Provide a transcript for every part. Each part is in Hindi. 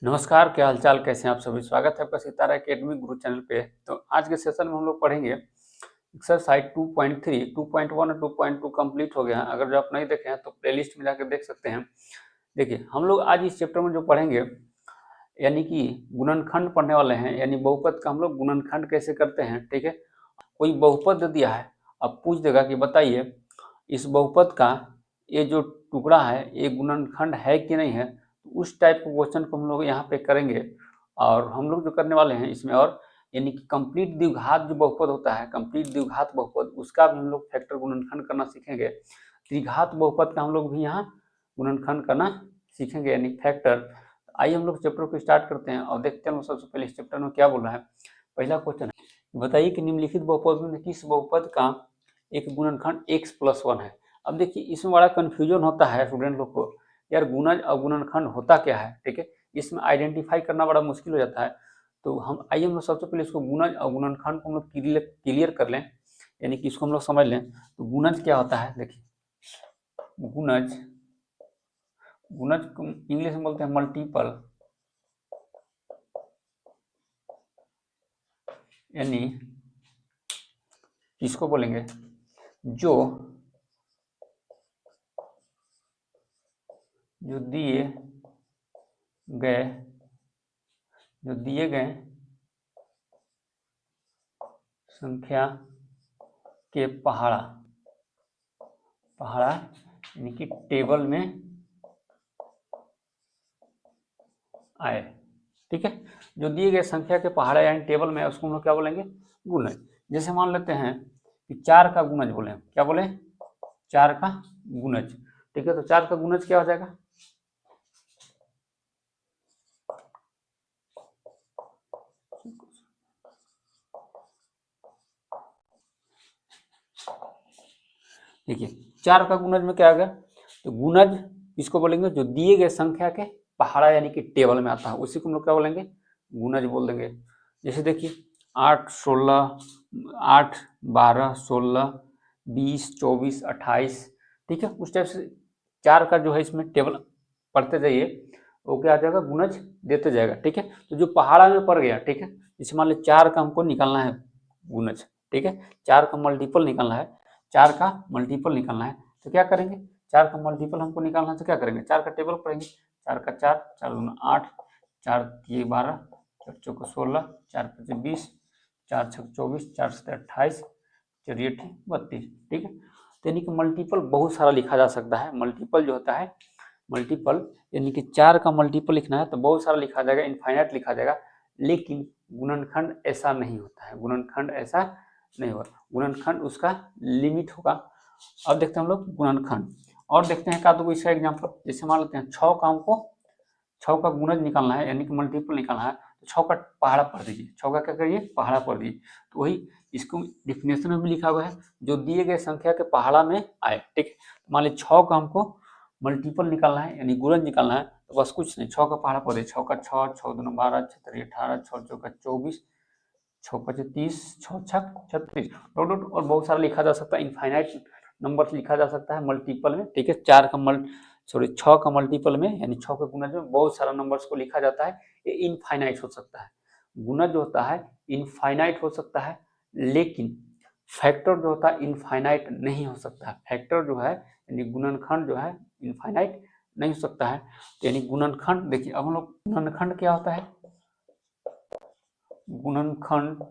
नमस्कार, क्या हालचाल, कैसे हैं आप सभी। स्वागत है आपका सितारा एकेडमी गुरु चैनल पे। तो आज के सेशन में हम लोग पढ़ेंगे एक्सरसाइज 2.3, 2.1 और 2.2 कंप्लीट हो गया है। अगर जो आप नहीं देखे हैं तो प्लेलिस्ट में जाकर देख सकते हैं। देखिए, हम लोग आज इस चैप्टर में जो पढ़ेंगे यानी कि गुणनखंड पढ़ने वाले हैं, यानी बहुपद का हम लोग गुणनखंड कैसे करते हैं। ठीक है, कोई बहुपद दिया है, अब पूछ देगा कि बताइए इस बहुपद का ये जो टुकड़ा है ये गुणनखंड है कि नहीं है। तो उस टाइप के क्वेश्चन को हम लोग यहाँ पे करेंगे। और हम लोग जो करने वाले हैं इसमें, और यानी कि कंप्लीट द्विघात जो बहुपद होता है, कंप्लीट द्विघात बहुपद, उसका भी हम लोग फैक्टर गुणनखंड करना सीखेंगे। त्रिघात बहुपद का हम लोग भी यहाँ गुणनखंड करना सीखेंगे, यानी फैक्टर। आइए हम लोग चैप्टर को स्टार्ट करते हैं और देखते हैं सबसे पहले इस चैप्टर में क्या बोल रहा है। पहला क्वेश्चन है, बताइए कि निम्नलिखित बहुपद में किस बहुपद का एक गुणनखंड x+1 है। अब देखिए, इसमें बड़ा कंफ्यूजन होता है स्टूडेंट लोग को, यार गुणज और गुणनखंड होता क्या है। ठीक है, इसमें आइडेंटिफाई करना बड़ा मुश्किल हो जाता है। तो आइए हम लोग सबसे पहले इसको गुणज और गुणनखंड को हम लोग क्लियर कर लें, यानी कि इसको हम लोग समझ लें। तो गुणज क्या होता है, देखिए गुणज, गुणज इंग्लिश में बोलते हैं मल्टीपल, यानी इसको बोलेंगे जो गए जो दिए गए संख्या के पहाड़ा यानी कि टेबल में आए। ठीक है, जो दिए गए संख्या के पहाड़ा यानी टेबल में, उसको हम लोग क्या बोलेंगे, गुणज। जैसे मान लेते हैं कि 4 का गुणज बोले, क्या बोले, 4 का गुणज। ठीक है, तो 4 का गुणज क्या हो जाएगा, देखिए 4 का गुणज में क्या आ गया, तो गुणज इसको बोलेंगे जो दिए गए संख्या के पहाड़ा यानी कि टेबल में आता है, उसी को हम लोग क्या बोलेंगे, गुणज बोल देंगे। जैसे देखिए 8, 16, 8, 12, 16, 20, 24, 28। ठीक है, उस टाइप से 4 का जो है इसमें टेबल पढ़ते जाइए, वो क्या आ जाएगा, गुणज देते जाएगा। ठीक है, तो जो पहाड़ा में पड़ गया, ठीक है, जैसे मान लो 4 का हमको निकालना है गुणज। ठीक है, 4 का मल्टीपल निकालना है, 4 का मल्टीपल निकालना है, तो क्या करेंगे, 4 का मल्टीपल हमको निकालना है तो क्या करेंगे, 4 का टेबल पढ़ेंगे। 4 का 4, 4 दूना 8, 4 ये 12, 4 चौको 16, 4 पचे 20, 4 छक 24, 4 सत्ते 28, चलिए ठीक 32। ठीक है, तो यानी कि मल्टीपल बहुत सारा लिखा जा सकता है। मल्टीपल जो होता है, मल्टीपल यानी कि 4 का मल्टीपल लिखना है तो बहुत सारा लिखा जाएगा, इनफाइनाइट लिखा जाएगा। लेकिन गुणनखंड ऐसा नहीं होता है, गुणनखंड ऐसा नहीं होगा, गुणनखंड उसका लिमिट होगा। अब देखते हैं हम लोग गुणनखंड, और देखते हैं का तो इसका एग्जांपल। जैसे मान लेते हैं 6 का हमको 6 का गुणज निकालना है यानी कि मल्टीपल निकालना है, तो 6 का पहाड़ा पढ़ दीजिए, 6 का क्या करिए, पहाड़ा पढ़ दीजिए। तो वही इसको डिफिनेशन में भी लिखा हुआ है, जो दिए गए संख्या के पहाड़ा में आए। ठीक है, मान लीजिए 6 का हमको मल्टीपल निकालना है यानी गुणज निकालना है, तो बस कुछ नहीं, 6 का पहाड़ा पढ़ दीजिए, 6 का 6, 6 दूना 12, 6 तिया 18, 6 चौका 24, 6 पचे 30, 6 छक 36, और बहुत सारा लिखा जा सकता है, इनफाइनाइट नंबर लिखा जा सकता है मल्टीपल में। ठीक है, 6 का मल्टीपल में यानी 6 के गुणज में बहुत सारा नंबर्स को लिखा जाता है। ये इनफाइनाइट हो सकता है, गुणज जो होता है इनफाइनाइट हो सकता है, लेकिन फैक्टर जो होता है इनफाइनाइट नहीं हो सकता है। फैक्टर जो है यानी गुणनखंड जो है इनफाइनाइट नहीं हो सकता है। तो यानी गुणनखंड, देखिए अब हम लोग, गुणनखंड क्या होता है, गुणनखंड,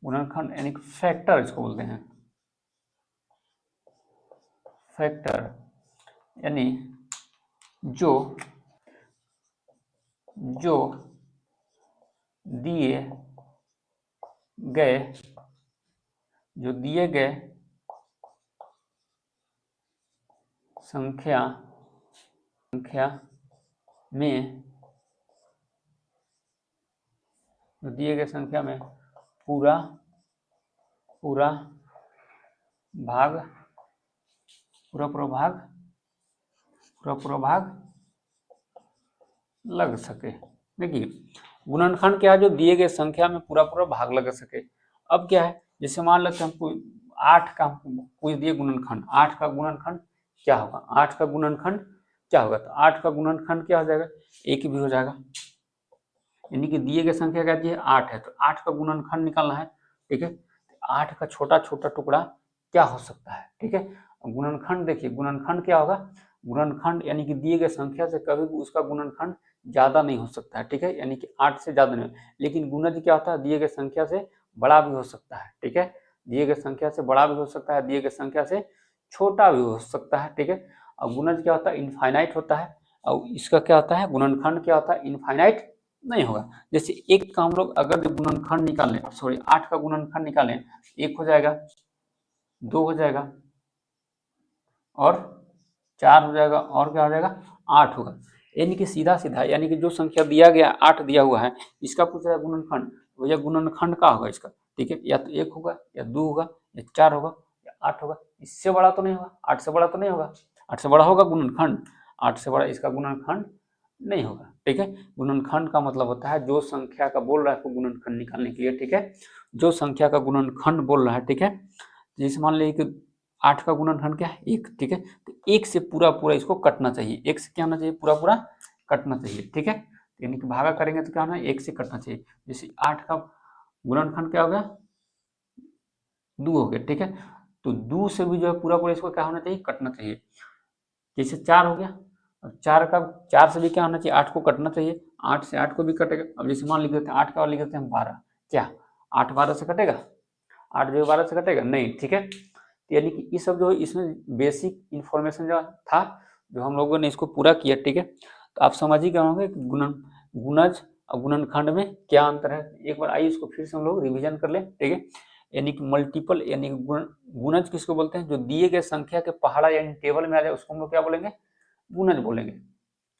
गुणनखंड यानी फैक्टर इसको बोलते हैं, फैक्टर यानी जो जो दिए गए संख्या में पूरा भाग लग सके। देखिए गुणनखंड क्या है, जो दिए गए संख्या में पूरा भाग लग सके। अब क्या है, जैसे मान लेते हैं हमको 8 का पूछ दिए गुणनखंड, 8 का गुणनखंड क्या होगा, 8 का गुणनखंड क्या होगा, तो 8 का गुणनखंड क्या हो जाएगा, 1 भी हो जाएगा। यानी कि दिए गए संख्या क्या दी है, 8 है, तो 8 का गुणनखंड निकालना है। ठीक है, 8 का छोटा छोटा टुकड़ा क्या हो सकता है। ठीक है, गुणनखंड देखिए, गुणनखंड क्या होगा, गुणनखंड यानी कि दिए गए संख्या से कभी भी उसका गुणनखंड ज्यादा नहीं हो सकता है। ठीक है, यानी कि 8 से ज्यादा नहीं, लेकिन गुणज क्या होता है, दिए गए संख्या से बड़ा भी हो सकता है। ठीक है, दिए गए संख्या से बड़ा भी हो सकता है, दिए गए संख्या से छोटा भी हो सकता है। ठीक है, और गुणज क्या होता है, इनफाइनाइट होता है, और इसका क्या होता है, गुणनखंड क्या होता है, इनफाइनाइट नहीं होगा। जैसे एक का हम लोग अगर जो गुणनखंड निकालें, सॉरी 8 का गुणनखंड निकालें, 1 हो जाएगा, 2 हो जाएगा, और 4 हो जाएगा, और क्या हो जाएगा, 8 होगा। यानी कि सीधा सीधा, यानी कि जो संख्या दिया गया 8 दिया हुआ है, इसका पूछ रहा है गुणनखंड, तो यह गुणनखंड का होगा इसका। ठीक है, या तो 1 होगा, या 2 होगा, या 4 होगा, या 8 होगा। इससे बड़ा तो नहीं होगा, 8 से बड़ा तो नहीं होगा, 8 से बड़ा होगा गुणनखंड, 8 से बड़ा इसका गुणनखंड नहीं होगा। ठीक है, गुणनखंड का मतलब होता है जो संख्या का बोल रहा है गुणनखंड निकालने के लिए। ठीक है, जो संख्या का गुणनखंड बोल रहा है। ठीक है, जैसे मान लीजिए कि 8 का गुणनखंड क्या है, 1। ठीक है, तो 1 से पूरा पूरा इसको कटना चाहिए, 1 से क्या होना चाहिए, पूरा पूरा कटना चाहिए। ठीक है, यानी कि भागा करेंगे तो क्या होना है, 1 से कटना चाहिए। जैसे 8 का गुणनखंड क्या हो गया, 2 हो गया। ठीक है, तो 2 से भी जो है पूरा पूरा इसको क्या होना चाहिए, कटना चाहिए। जैसे 4 हो गया, और 4 से भी क्या होना चाहिए, 8 को कटना चाहिए, 8 से 8 को भी कटेगा। अब जैसे मान लिख देते हैं 8 का और लिख देते हैं 12, क्या 8 12 से कटेगा, 8 जो 12 से कटेगा नहीं। ठीक है, तो यानी कि ये सब जो है इसमें बेसिक इन्फॉर्मेशन जो था, जो हम लोगों ने इसको पूरा किया। ठीक है, तो आप समझ ही गए होंगे कि गुणज और गुणनखंड में क्या अंतर है। एक बार आइए इसको फिर से हम लोग रिवीजन कर लें। ठीक है, यानी कि मल्टीपल, यानी गुणज किसको बोलते हैं, जो दिए गए संख्या के पहाड़ा यानी टेबल में आ जाए उसको हम लोग क्या बोलेंगे, गुणज बोलेंगे।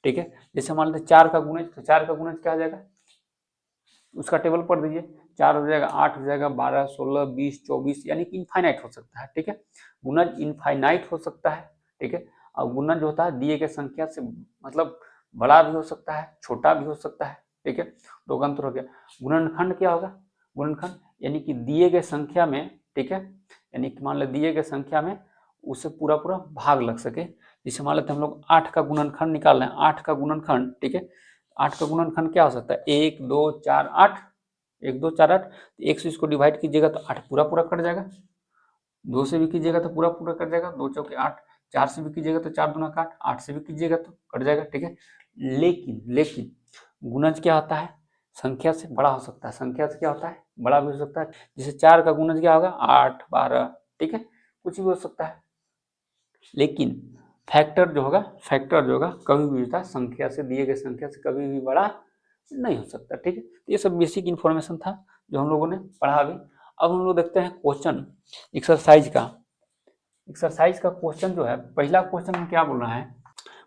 ठीक है, जैसे मान लेते 4 का गुणज, तो 4 का गुणज क्या हो जाएगा, उसका टेबल पढ़ दीजिए, 4 हो जाएगा, 8 हो जाएगा, 12 16 20 24, यानी कि इनफाइनाइट हो सकता है। ठीक है, गुणज इनफाइनाइट हो सकता है। ठीक है, और गुणज होता है दिए गए संख्या से मतलब बड़ा भी हो सकता है, छोटा भी हो सकता है। ठीक है, दो का अंतर हो गया। गुणनखंड क्या होगा, गुणनखंड यानी कि दिए गए संख्या में, ठीक है, यानी कि मान लो दिए गए संख्या में उससे पूरा पूरा भाग लग सके। जैसे मान लेते हम लोग 8 का गुणनखंड निकाल रहे हैं, 8 का गुणनखंड। ठीक है, 8 का गुणनखंड क्या हो सकता है, 1 2 4 8, 1 2 4 8, 1 से इसको डिवाइड कीजिएगा तो 8 पूरा पूरा कट जाएगा, 2 से भी कीजिएगा तो पूरा पूरा कट जाएगा, 2 चौके 8, 4 से भी कीजिएगा तो 4 दूना 8, 8 से भी कीजिएगा तो कट जाएगा। ठीक है, लेकिन गुणज क्या होता है, संख्या से बड़ा हो सकता है, संख्या से क्या होता है, बड़ा भी हो सकता है। जैसे 4 का गुणज क्या होगा, 8 12। ठीक है, कुछ भी हो सकता है, लेकिन फैक्टर जो होगा, फैक्टर जो होगा कभी भी होता है संख्या से, दिए गए संख्या से कभी भी बड़ा नहीं हो सकता। ठीक है, तो ये सब बेसिक इन्फॉर्मेशन था जो हम लोगों ने पढ़ा अभी। अब हम लोग देखते हैं क्वेश्चन एक्सरसाइज का। एक्सरसाइज का क्वेश्चन जो है, पहला क्वेश्चन में क्या बोल रहा है,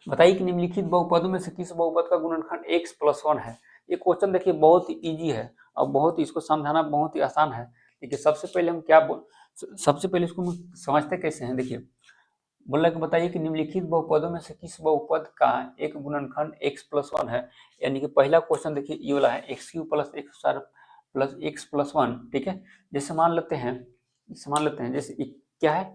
बताइए कि निम्नलिखित बहुपदों में से किस बहुपद का गुणनखंड x + 1 है। ये क्वेश्चन देखिए बहुत ही ईजी है और बहुत ही इसको समझाना बहुत ही आसान है। देखिए सबसे पहले हम सबसे पहले इसको हम समझते कैसे हैं। देखिए बोल रहा है कि बताइए कि निम्नलिखित बहुपदों में से किस बहुपद का एक गुणनखंड x + 1 है। यानी कि पहला क्वेश्चन देखिए ये वाला है, x³ + x² + x + 1। ठीक है, जैसे मान लेते हैं जैसे क्या है,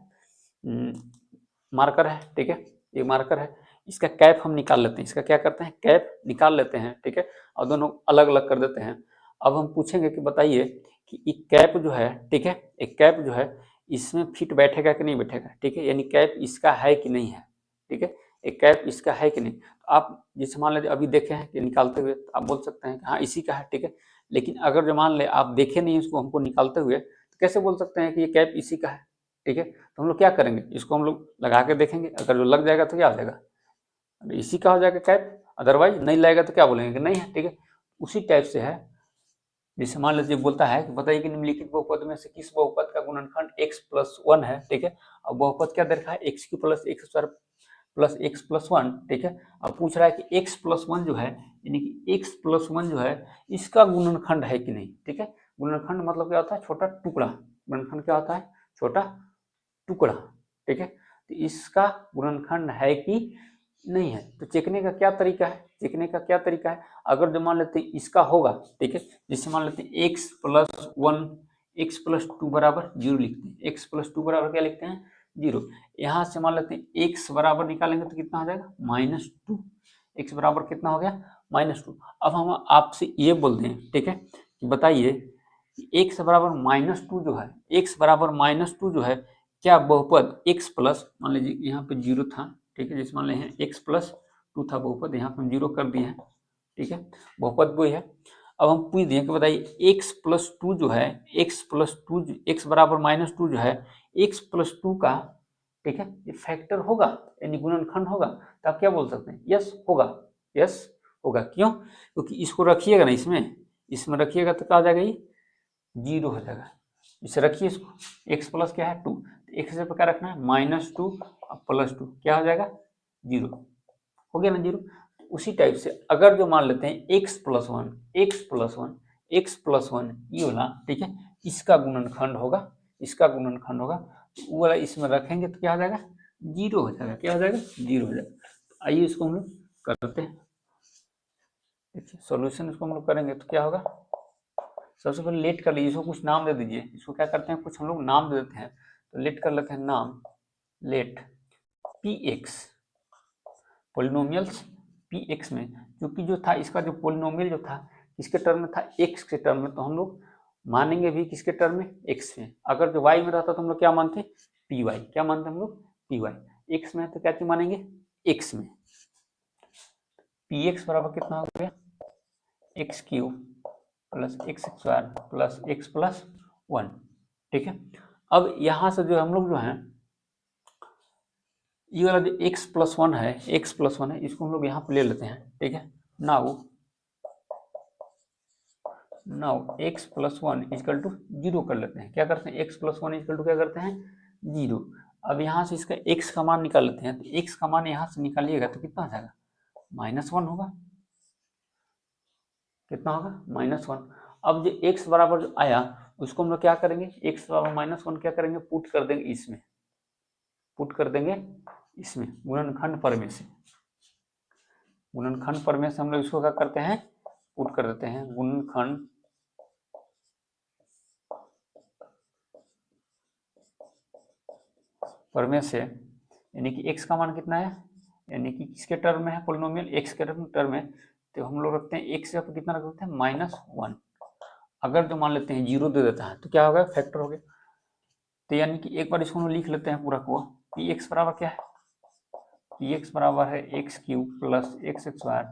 मार्कर है। ठीक है, ये मार्कर है, इसका कैप हम निकाल लेते हैं, इसका क्या करते हैं, कैप निकाल लेते हैं। ठीक है, और दोनों अलग अलग कर देते हैं। अब हम पूछेंगे कि बताइए कि एक कैप जो है, ठीक है, एक कैप जो है इसमें फिट बैठेगा कि नहीं बैठेगा। ठीक है, यानी कैप इसका है कि नहीं है। ठीक है, एक कैप इसका है कि नहीं। तो आप जैसे मान लीजिए अभी देखे हैं कि निकालते हुए, तो आप बोल सकते हैं कि हाँ इसी का है। ठीक है, लेकिन अगर जो मान ले आप देखे नहीं इसको हमको निकालते हुए, तो कैसे बोल सकते हैं कि ये कैप इसी का है। ठीक है, तो हम लोग क्या करेंगे, इसको हम लोग लगा के देखेंगे, अगर जो लग जाएगा तो क्या हो जाएगा, इसी का हो जाएगा कैप, अदरवाइज नहीं लगेगा तो क्या बोलेंगे कि नहीं है। ठीक है, उसी टाइप से है। जैसे मान लीजिए बोलता है कि बताइए कि निम्नलिखित बहुपद में से किस बहुपद का गुणनखंड x + 1 है। ठीक है, अब बहुपद क्या दे रखा है, x³ + x² + x + 1। ठीक है, अब पूछ रहा है कि x + 1 जो है, यानी कि x + 1 जो है इसका गुणनखंड है कि नहीं। ठीक है, गुणनखंड मतलब क्या होता है, छोटा टुकड़ा। गुणनखंड क्या होता है, छोटा टुकड़ा। ठीक है, तो इसका गुणनखंड है कि नहीं है। तो चेकने का क्या तरीका है, चेकने का क्या तरीका है, अगर जो मान लेते हैं इसका होगा। ठीक है, जैसे मान लेते हैं x + 1 x + 2 बराबर 0 लिखते हैं, x + 2 बराबर क्या लिखते हैं, जीरो। यहाँ से मान लेते हैं एक्स बराबर निकालेंगे तो कितना हो जाएगा -2। एक्स बराबर कितना हो गया -2। अब हम आपसे ये बोलते हैं, ठीक है, कि बताइए एक्स बराबर -2 जो है, एक्स बराबर -2 जो है, क्या बहुपद x प्लस, मान लीजिए यहाँ पे जीरो था, ठीक है, जैसे मान लें x प्लस 2 था बहुपद, यहाँ पे हम जीरो कर दिए हैं, ठीक है, बहुपद वही है। अब हम पूछ दिए कि बताइए x प्लस 2 जो है, x प्लस 2, x बराबर -2 जो है, x प्लस 2 का, ठीक है, ये फैक्टर होगा यानी गुणनखंड होगा, तो आप क्या बोल सकते हैं, यस होगा, यस होगा। क्यों? क्योंकि इसको रखिएगा ना, इसमें रखिएगा तो क्या हो जाएगा, ये जीरो हो जाएगा। इसे रखिए इसको, x प्लस क्या है 2, तो x से क्या रखना है -2 प्लस 2, क्या हो जाएगा जीरो, हो गया ना जीरो। उसी टाइप से अगर जो मान लेते हैं x plus 1, x plus 1, x plus 1 ये वाला, ठीक है, इसका गुणनखंड होगा, इसका गुणनखंड होगा, वो वाला इसमें रखेंगे तो क्या हो जाएगा जीरो हो जाएगा, क्या हो जाएगा जीरो हो जाएगा। आइए इसको हम लोग करते हैं, देखिए सॉल्यूशन इसको हम लोग करेंगे तो क्या होगा, सबसे पहले लेट कर लीजिए, इसको कुछ नाम दे दीजिए, इसको क्या करते हैं कुछ हम लोग नाम दे देते हैं, तो लेट कर लेते हैं नाम, लेट px पोलिनोमियल्स px में, क्योंकि जो था इसका जो पोलिनोमियल जो था किसके टर्म में था, x के टर्म में, तो हम लोग मानेंगे भी किसके टर्म में, x में। अगर जो y में रहता तो हम लोग क्या मानते py, क्या मानते हम लोग py, x में तो क्या चीज मानेंगे x में। px बराबर कितना हो गया x cube plus x square plus x plus 1, ठीक है। अब यहाँ से जो हम लोग जो है ये वाला जो x प्लस 1 है, x प्लस 1 है, इसको हम लोग यहाँ पे ले लेते हैं, ठीक है। Now x plus 1 equal to zero कर लेते हैं, क्या करते हैं x प्लस 1 इक्वल टू क्या करते हैं जीरो। अब यहाँ से इसका x का मान निकाल लेते हैं, तो x का मान यहाँ से निकालिएगा तो कितना आ जाएगा -1 होगा, कितना होगा -1। अब जो x बराबर जो आया उसको हम लोग क्या करेंगे, x बराबर -1 क्या करेंगे पुट कर देंगे इसमें, पुट कर देंगे इसमें गुणनखंड प्रमेय से, गुणनखंड प्रमेय से हम लोग इसको क्या करते हैं पुट कर देते हैं गुणनखंड प्रमेय से, यानी कि x का मान कितना है, यानी कि किसके टर्म में है पोलिनोमियल x के टर्म में, तो हम लोग रखते हैं x से कितना रखते हैं -1। अगर जो मान लेते हैं जीरो दे देता है तो क्या होगा फैक्टर हो गया, तो यानी कि एक बार इसको हम लिख लेते हैं पूरा को, पी एक्स बराबर क्या है, पी एक्स बराबर है x cube plus x square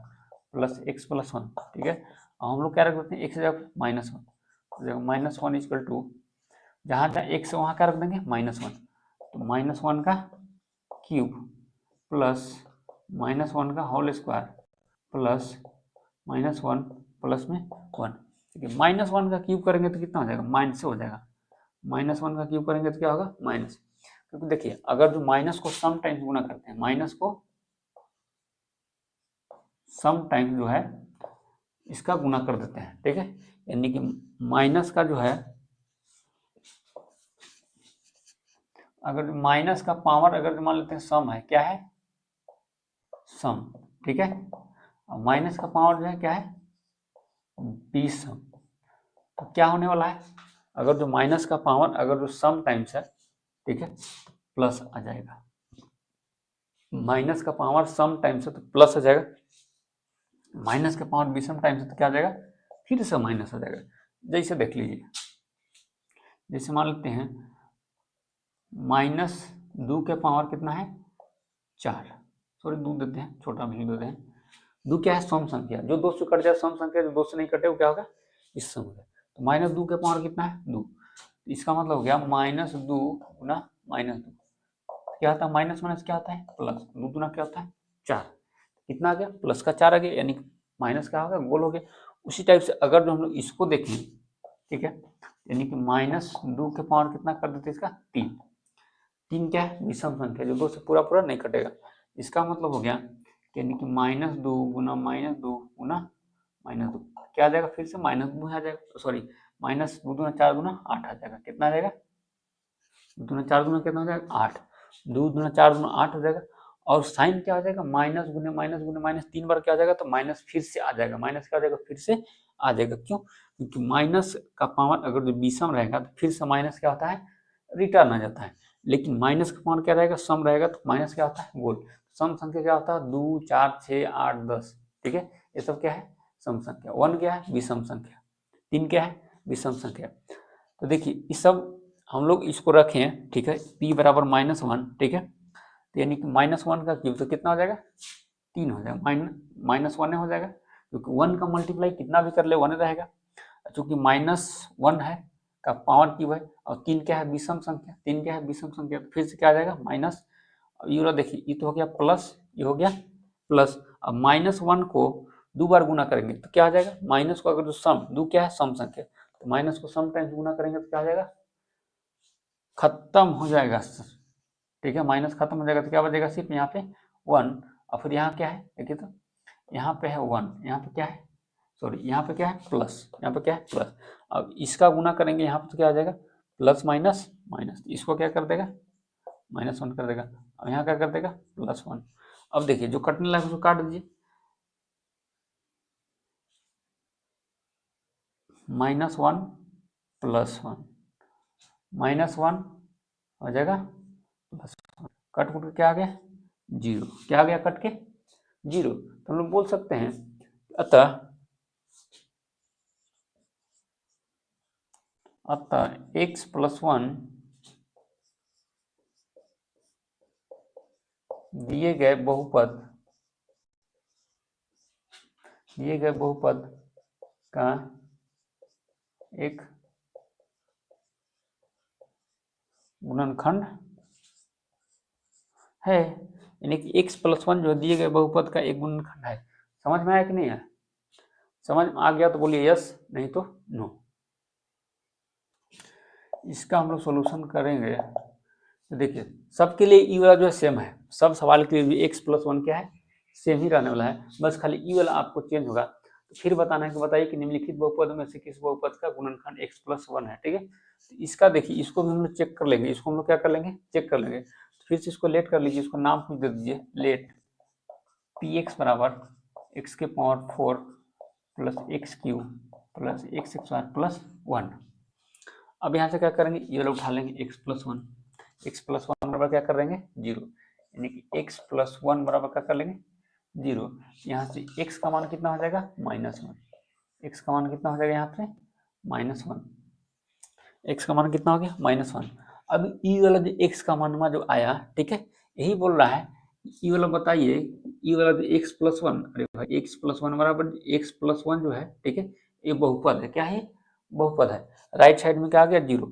plus x plus 1, ठीक है। और हम लोग क्या रख देते हैं एक्स जगह -1, -1 इक्वल टू जहाँ जहाँ एक्स है वहाँ क्या रख देंगे -1, तो -1 का क्यूब प्लस -1 का होल स्क्वायर प्लस -1 प्लस में 1, ठीक है। -1 का क्यूब करेंगे तो कितना हो जाएगा माइनस से हो जाएगा, -1 का क्यूब करेंगे तो क्या होगा माइनस, क्योंकि देखिए अगर जो माइनस को सम टाइम्स गुना करते हैं, माइनस को सम टाइम्स जो है इसका गुना कर देते हैं, ठीक है, यानी कि माइनस का जो है अगर माइनस का पावर अगर मान लेते हैं सम है, क्या है सम, ठीक है, और माइनस का पावर जो है क्या है 20 सम, तो क्या होने वाला है अगर जो माइनस का पावर अगर जो सम टाइम्स है, ठीक है, प्लस आ जाएगा, माइनस का पावर सम टाइम्स है तो प्लस आ जाएगा, माइनस का पावर विषम टाइम्स है तो क्या आ जाएगा फिर से माइनस आ जाएगा। जैसे देख लीजिए, जैसे मान लेते हैं -2 के पावर कितना है 4, सॉरी 2 देते हैं, छोटा वैल्यू देते हैं, 2 क्या है सम संख्या, जो 2 से कट जाए सम संख्या, जो 2 से नहीं कटे वो क्या होगा इस सम होगा, तो -2 के पावर कितना है 2, तो इसका मतलब हो गया -2 गुना -2, क्या होता है माइनस माइनस क्या होता है प्लस, 2 गुना क्या होता है 4, कितना आ गया प्लस का 4 आ गया, यानी माइनस क्या होगा गोल हो गया। उसी टाइप से अगर जो हम लोग इसको देखें, ठीक है, यानी कि -2 के पावर कितना कर देते इसका 3, 3 क्या है विषम संख्या जो 2 से पूरा पूरा नहीं कटेगा, इसका मतलब हो गया यानी कि -2 गुना -2 गुना -2 क्या आ जाएगा फिर से -2 आ जाएगा, सॉरी -2 गुना 4 गुना 8 आ जाएगा, कितना आ जाएगा 2 गुना 4 गुना कितना हो जाएगा 8, 2 गुना 4 गुना 8 हो जाएगा, और साइन क्या हो जाएगा माइनस गुने माइनस 3 बार क्या आ जाएगा तो माइनस फिर से आ जाएगा, माइनस क्या हो जाएगा फिर से आ जाएगा, क्यों क्योंकि माइनस का पावर अगर जो विषम रहेगा तो फिर से माइनस क्या होता है रिटर्न आ जाता है, लेकिन माइनस का पावर क्या रहेगा, सम रहेगा, तो माइनस क्या होता है, गोल। सम संख्या क्या होता है, 2 4 6 8 10, ठीक है, ये सब क्या है, सम संख्या। 1 क्या है, विषम संख्या। 3 क्या है, विषम संख्या। तो देखिए इस सब हम लोग इसको रखे हैं, ठीक है, p बराबर -1, ठीक है, तो यानी कि -1 का क्यूब तो कितना हो जाएगा, 3 हो जाएगा, -1 हो जाएगा, क्योंकि 1 का मल्टीप्लाई कितना भी कर ले 1 रहेगा, चूंकि -1 है का पावर क्यूब है, और 3 क्या है, विषम संख्या, 3 क्या है, विषम संख्या, तो फिर से क्या आ जाएगा, माइनस। ये वाला देखिए, ये तो हो गया प्लस, ये हो गया प्लस। अब -1 को 2 बार गुना करेंगे तो क्या आ जाएगा, माइनस को अगर जो सम, 2 क्या है, सम संख्या, तो माइनस को सम टाइम्स गुना करेंगे तो क्या आ जाएगा, खत्म हो जाएगा, ठीक है, माइनस खत्म हो जाएगा, तो क्या बचेगा, सिर्फ यहाँ पे 1, और फिर यहाँ क्या है, देखिए तो यहाँ पे है 1, यहाँ पे क्या है, सॉरी यहाँ पे क्या है, प्लस, यहाँ पे क्या है, प्लस। अब इसका गुना करेंगे यहाँ पे तो क्या आ जाएगा, प्लस माइनस माइनस, इसको क्या कर देगा, -1 कर देगा, अब यहाँ क्या कर देगा, +1। अब देखिए जो कटने लगा उसको काट दीजिए, -1 +1, -1 हो जाएगा +1, कट के क्या आ गया, 0, क्या आ गया कट के, 0। तो हम लोग बोल सकते हैं अतः x + 1 दिए गए बहुपद का एक गुणनखंड है, यानी कि x + 1 जो दिए गए बहुपद का एक गुणनखंड है। समझ में आया कि नहीं है, समझ में आ गया तो बोलिए यस, नहीं तो नो। इसका हम लोग सोल्यूशन करेंगे, तो देखिए सबके लिए ई वाला जो है सेम है, सब सवाल के लिए भी x + 1 क्या है, सेम ही रहने वाला है, बस खाली ई वाला आपको चेंज होगा। तो फिर बताना है कि बताइए कि निम्नलिखित बहुपद में से किस बहुपद का गुणनखंड x + 1 है, ठीक है। तो इसका देखिए, इसको भी हम लोग चेक कर लेंगे, इसको हम लोग क्या कर लेंगे, चेक कर लेंगे। तो फिर से इसको लेट कर लीजिए, इसको नाम कुछ दे दीजिए, लेट px बराबर x⁴ plus x³ plus x² + 1। अब यहाँ से क्या करेंगे, ये लोग उठा लेंगे x + 1, x + 1 बराबर क्या कर देंगे, 0, यानी कि x + 1 बराबर क्या कर लेंगे, 0। यहाँ से x का मान कितना हो जाएगा, -1, x का मान कितना हो जाएगा यहाँ पे, -1, x का मान कितना हो गया, -1। अब ई वाला जो x का मान जो आया, ठीक है, यही बोल रहा है, ई वाला बताइए, ई वाला जो x + 1, अरे भाई x + 1 बराबर x + 1 जो है, ठीक है, ये बहुपद है, क्या है, बहुपद है। राइट साइड में क्या आ गया, 0,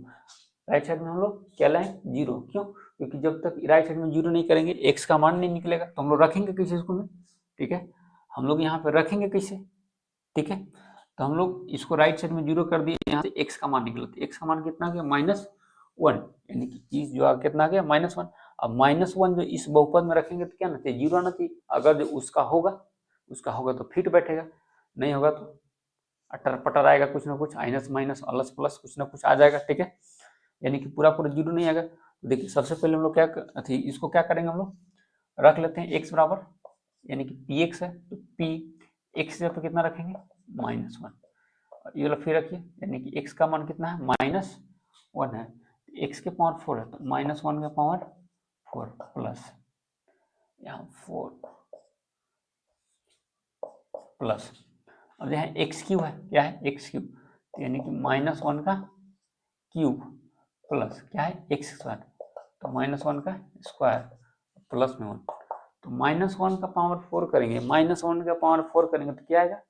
राइट साइड में हम लोग क्या लाएं, 0, क्यों, क्योंकि जब तक राइट साइड में 0 नहीं करेंगे x का मान नहीं निकलेगा, तो हम लोग रखेंगे कैसे इसको में, ठीक है, हम लोग यहाँ पे रखेंगे कैसे, ठीक है। तो हम लोग इसको राइट साइड में 0 कर दिए, यहाँ से x का मान निकला, तो x का मान कितना आ गया, -1, यानी कि इस जो कितना आ गया, -1। अब -1 जो इस बहुपद में रखेंगे तो क्या ना चाहिए, 0 आना चाहिए, अगर जो उसका होगा तो फिट बैठेगा, नहीं होगा तो अटर पटर आएगा, कुछ ना कुछ माइनस माइनस प्लस प्लस कुछ ना कुछ आ जाएगा, ठीक है, यानी कि पूरा पूरा 0 नहीं आएगा। तो देखिए सबसे पहले हम लोग क्या थी, इसको क्या करेंगे, हम लोग रख लेते हैं x बराबर, यानी कि px है, तो p x जगह पे कितना रखेंगे, -1, और ये वाला फिर रखिए, यानी कि x का मान कितना है, -1 है, x के पावर 4 है, तो -1 के पावर 4 प्लस यहाँ 4 प्लस, अब यहाँ x³ है, क्या है, x³, तो यानी कि -1 का क्यूब प्लस क्या है, x², तो -1 का स्क्वायर प्लस में 1, तो -1 का पावर 4 करेंगे, -1 का पावर 4 करेंगे तो क्या आएगा,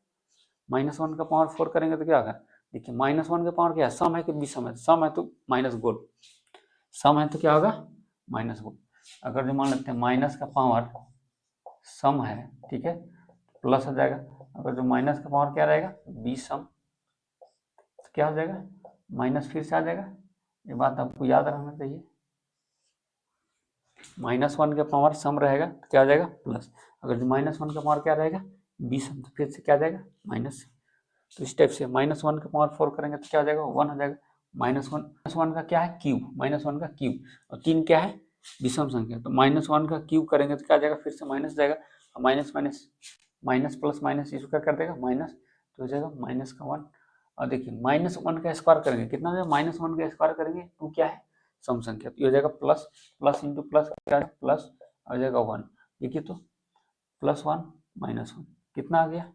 -1 का पावर 4 करेंगे तो क्या आएगा, देखिए -1 का पावर क्या है, सम है कि विषम है, सम है तो माइनस गोल, सम है तो क्या होगा, माइनस गोल। अगर जो मान लेते हैं माइनस का पावर सम है, ठीक है, प्लस हो जाएगा, अगर जो माइनस का पावर क्या रहेगा, विषम, तो क्या हो जाएगा, माइनस फिर से आ जाएगा, ये बात आपको याद रखना चाहिए, -1 का पावर सम रहेगा तो क्या आ जाएगा, प्लस, अगर जो -1 का पावर क्या रहेगा, विषम, तो फिर से क्या आ जाएगा, माइनस। तो इस टाइप से -1 का पावर 4 करेंगे तो क्या हो जाएगा, 1 हो जाएगा, -1 का क्या है, क्यूब, -1 का क्यूब, और 3 क्या है, विषम संख्या, तो -1 का क्यूब करेंगे तो क्या आ जाएगा, फिर से माइनस जाएगा, minus minus minus plus minus इसको क्या कर देगा, माइनस, तो हो जाएगा -1। और देखिए -1 का स्क्वायर करेंगे कितना हो जाएगा, -1 का स्क्वायर करेंगे 2 क्या है, सम संख्या, तो ये हो जाएगा प्लस प्लस इंटू प्लस क्या है प्लस आ जाएगा 1। देखिए तो +1 -1 कितना आ गया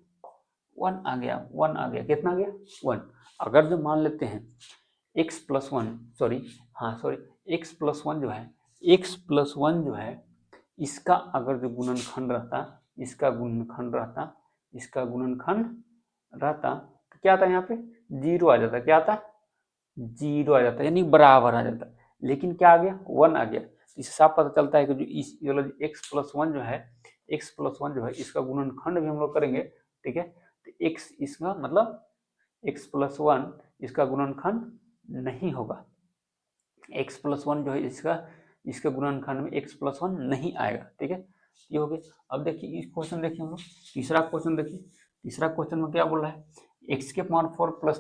1 आ गया, 1 आ गया, कितना आ गया 1। अगर जो मान लेते हैं x + 1 सॉरी x + 1 जो है इसका अगर जो गुणनखंड रहता इसका गुणनखंड रहता तो क्या आता यहाँ पे 0 आ जाता, क्या आता 0 आ जाता यानी बराबर आ जाता, लेकिन क्या आ गया 1 आ गया। इससे साफ पता चलता है कि जो इस x + 1 जो है इसका गुणनखंड भी हम लोग करेंगे, ठीक है। तो x इसका मतलब x + 1 इसका गुणनखंड नहीं होगा, x + 1 जो है इसके गुणनखंड में x + 1 नहीं आएगा, ठीक है। ये हो गया। अब देखिए इस क्वेश्चन देखिए हम लोग तीसरा क्वेश्चन देखिए, तीसरा क्वेश्चन में क्या बोल रहा है x⁴ +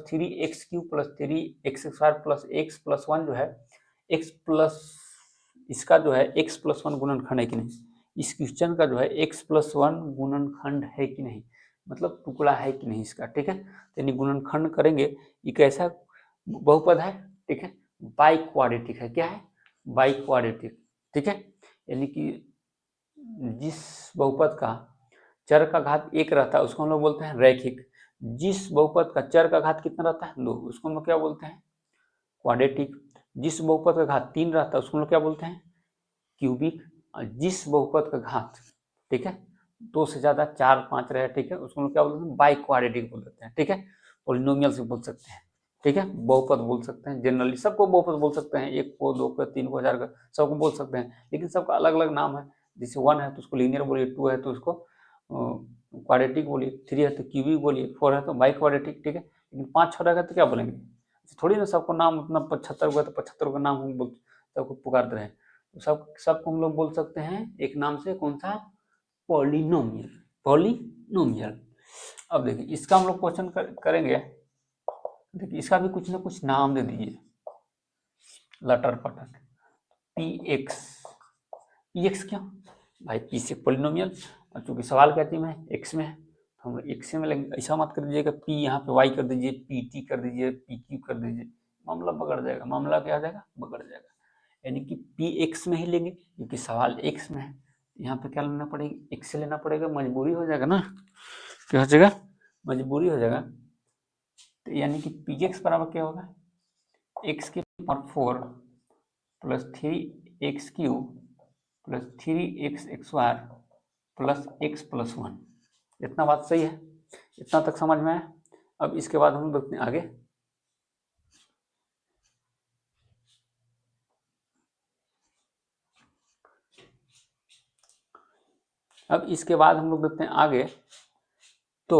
3x³ + 3x² + x + 1 जो है इसका जो है x + 1 गुणनखंड है कि नहीं, इस क्वेश्चन का जो है x + 1 गुणनखंड है कि नहीं, मतलब टुकड़ा है कि नहीं इसका, ठीक है। यानी गुणनखंड करेंगे, ये कैसा बहुपद है, ठीक है, बाई क्वाड्रेटिक है, क्या है बाई क्वाड्रेटिक, ठीक है। यानी कि जिस बहुपद का चर का घात 1 रहता है उसको हम लोग बोलते हैं रैखिक, जिस बहुपद का चर का घात कितना रहता है 2 उसको हम लोग क्या बोलते हैं क्वाड्रेटिक, जिस बहुपद का घात 3 रहता है उसको हम लोग क्या बोलते हैं क्यूबिक, और जिस बहुपद का घात, ठीक है, 2 से ज्यादा 4 5 रहे, ठीक है, उसको हम लोग क्या बोलते हैं बाई क्वाड्रेटिक बोल देते हैं, ठीक है। पॉलिनोमियल से बोल सकते हैं, ठीक है, बहुपद बोल सकते हैं, जनरली सबको बहुपद बोल सकते हैं, 1 को 2 को 3 को 4 को सबको बोल सकते हैं, लेकिन सबका अलग अलग नाम है। जैसे 1 है तो उसको लीनियर बोलिए, 2 है तो उसको क्वाड्रेटिक बोलिए, 3 है तो क्यूबिक बोलिए, 4 है तो बाई क्वाड्रेटिक, ठीक है। लेकिन 5 6 रहेगा तो क्या बोलेंगे, थोड़ी ना सबको नाम अपना 75 हुआ तो 75 का नाम हम सबको पुकारते रहे, तो सबको हम लोग बोल सकते हैं एक नाम से, कौन सा पॉलिनोमियल। अब देखिए इसका हम लोग क्वेश्चन करेंगे, देखिए इसका भी कुछ ना कुछ नाम दे दीजिए, लटर पटर px क्यों भाई, p से पॉलिनोमियल, और चूंकि सवाल क्या चीज में x में है तो हम x में लेंगे, ऐसा मत कर दीजिएगा p यहाँ पे y कर दीजिए, pt कर दीजिए, pq कर दीजिए, मामला बगड़ जाएगा, मामला क्या आ जाएगा बगड़ जाएगा। यानी कि px में ही लेंगे क्योंकि सवाल x में है, यहाँ पे क्या लेना पड़ेगा x से लेना पड़ेगा, मजबूरी हो जाएगा ना, क्या हो जाएगा मजबूरी हो जाएगा। तो यानी कि px बराबर क्या होगा x⁴ + 3x³ + 3x² + x + 1, इतना बात सही है, इतना तक समझ में आया। अब इसके बाद हम देखते हैं आगे, अब इसके बाद हम लोग देखते हैं आगे, तो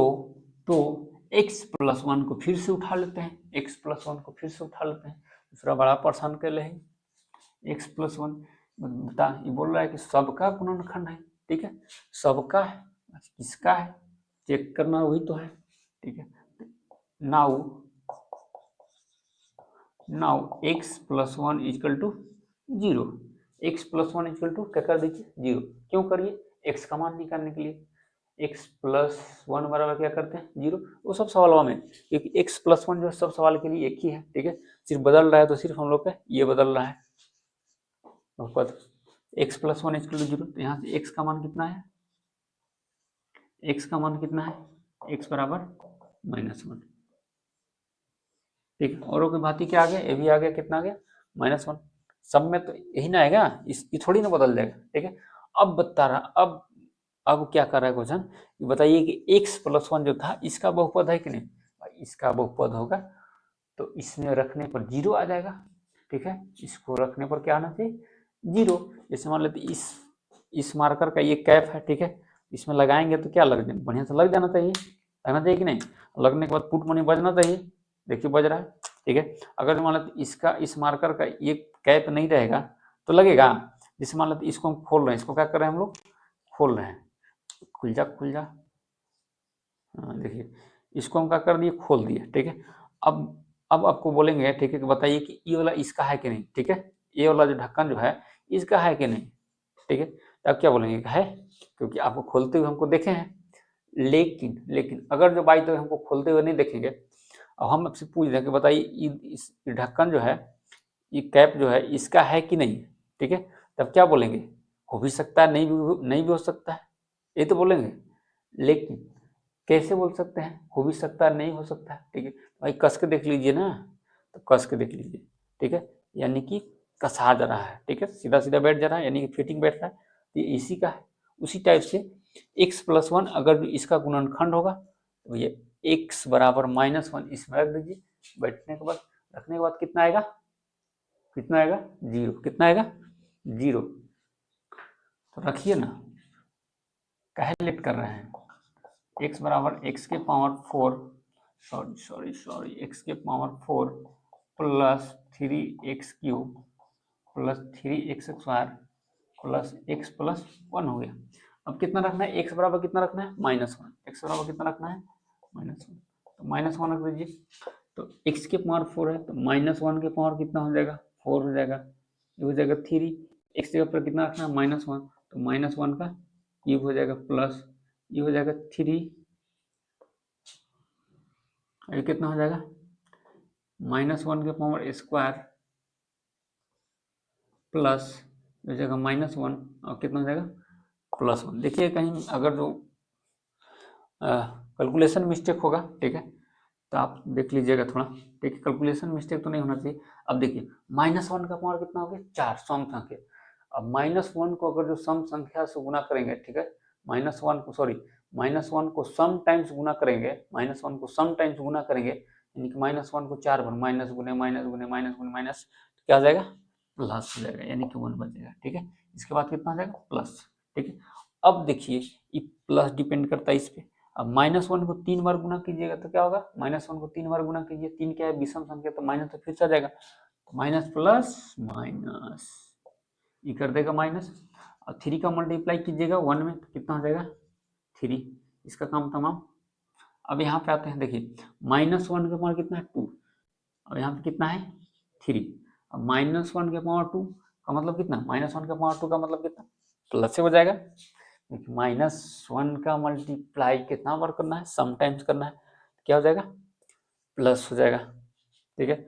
x + 1 को फिर से उठा लेते हैं, x + 1 को फिर से उठा लेते हैं, दूसरा बड़ा परेशान कर ले x + 1 बता, ये बोल रहा है कि सबका गुणनखंड है, ठीक है, सबका है, किसका है चेक करना वही तो है, ठीक है। नाउ x + 1 = 0, x + 1 = क्या कर दीजिए 0, क्यों करिए x का मान निकालने के लिए, x + 1 बराबर क्या करते हैं 0, वो सब सवालों में, क्योंकि x + 1 जो सब सवाल के लिए एक ही है, ठीक है, सिर्फ बदल रहा है तो सिर्फ हम लोग का ये बदल रहा है बहुपद, x + 1 = 0, तो यहाँ से x का मान कितना है, x का मान कितना है x बराबर -1, ठीक है। औरों की भांति क्या आ गया, ये भी आ गया, कितना आ गया -1, सब में तो यही ना आएगा, ये थोड़ी ना बदल जाएगा, ठीक है। अब बता रहा, अब क्या कर रहा है क्वेश्चन, बताइए कि x + 1 जो था इसका बहुपद है कि नहीं, इसका बहुपद होगा तो इसमें रखने पर 0 आ जाएगा, ठीक है, इसको रखने पर क्या आना चाहिए 0। जैसे मान लेते इस मार्कर का ये कैप है, ठीक है, इसमें लगाएंगे तो क्या लग जाए, बढ़िया से लग जाना चाहिए, लगना चाहिए कि नहीं, लगने के बाद पुट मनी बजना चाहिए, देखिए बज रहा है, ठीक है। अगर मान लेते इसका इस मार्कर का ये कैप नहीं रहेगा तो लगेगा, जैसे मान लेते इसको हम खोल रहे हैं, इसको क्या कर रहे हैं हम लोग खोल रहे हैं, खुल जा देखिए इसको हम क्या कर दिए खोल दिए, ठीक है। अब आपको बोलेंगे, ठीक है, कि बताइए कि ये वाला इसका है कि नहीं, ठीक है, ये वाला जो ढक्कन जो है इसका है कि नहीं, ठीक है, तो आप क्या बोलेंगे है, क्योंकि आपको खोलते हुए हमको देखे हैं, लेकिन अगर जो बाई तो हमको खोलते हुए नहीं देखेंगे, अब हम आपसे पूछ रहे हैं कि बताइए इस ढक्कन जो है ये कैप जो है इसका है कि नहीं, ठीक है, तब क्या बोलेंगे, हो भी सकता है, नहीं भी हो सकता है, ये तो बोलेंगे। लेकिन कैसे बोल सकते हैं, हो भी सकता है, नहीं हो सकता है, ठीक है, भाई कस के देख लीजिए ना, तो कस के देख लीजिए, ठीक है, यानी कि कसा जा रहा है, ठीक है, सीधा सीधा बैठ जा रहा है, यानी कि फिटिंग बैठ रहा है, तो ये इसी का है। उसी टाइप से x+1 अगर इसका गुणनखंड होगा तो ये x बराबर -1 इसमें रख दीजिए, बैठने के बाद रखने के बाद कितना आएगा, कितना आएगा, 0, कितना आएगा, 0। तो रखिए ना, काहे लेट कर रहे हैं, x बराबर x के पावर 4, सॉरी x के power 4 plus 3x³ plus 3x² plus x plus 1 हो गया। अब कितना रखना है, x बराबर कितना रखना है, -1, x बराबर कितना रखना है, -1, तो -1 रख दीजिए। तो x के पावर 4 है तो -1 के पावर कितना हो जाएगा, 4 हो जाएगा, ये हो जाएगा 3, x जगह पर कितना रखना है, -1, तो -1 का क्यूब हो जाएगा प्लस ये हो जाएगा 3, ये कितना हो जाएगा, -1 के पावर स्क्वायर प्लस हो जाएगा -1 और कितना हो जाएगा, +1। देखिए कहीं अगर जो कैलकुलेशन मिस्टेक होगा, ठीक है, तो आप देख लीजिएगा थोड़ा, ठीक है, कैलकुलेशन मिस्टेक तो नहीं होना चाहिए। अब देखिए -1 का पावर कितना हो गया, 4, सम संख्या। अब -1 को अगर जो सम संख्या से गुना करेंगे, ठीक है, -1 को सॉरी -1 को सम टाइम्स गुना करेंगे, -1 को सम टाइम्स गुना करेंगे, यानी कि -1 को 4 बार माइनस गुने माइनस गुने माइनस गुने माइनस, तो क्या हो जाएगा, प्लस हो जाएगा, यानी कि 1 बचेगा, ठीक है, इसके बाद कितना हो जाएगा, प्लस, ठीक है। अब देखिए ये प्लस डिपेंड करता है इस पे। अब -1 को 3 बार गुना कीजिएगा तो क्या होगा, -1 को 3 बार गुना कीजिए, 3 क्या है, विषम संख्या, तो माइनस तो फिर से आ जाएगा, माइनस प्लस माइनस, ये कर देगा माइनस। और 3 का मल्टीप्लाई कीजिएगा 1 में तो कितना हो जाएगा, 3, इसका काम तमाम। अब यहाँ पे आते हैं, देखिए -1 का पावर कितना है, 2, और यहाँ पे कितना है, 3। अब -1 के पावर 2 का मतलब कितना, -1 का पावर 2 का मतलब कितना, प्लस से हो जाएगा, क्योंकि -1 का मल्टीप्लाई कितना बार करना है, समटाइम्स करना है, क्या हो जाएगा, प्लस हो जाएगा, ठीक है।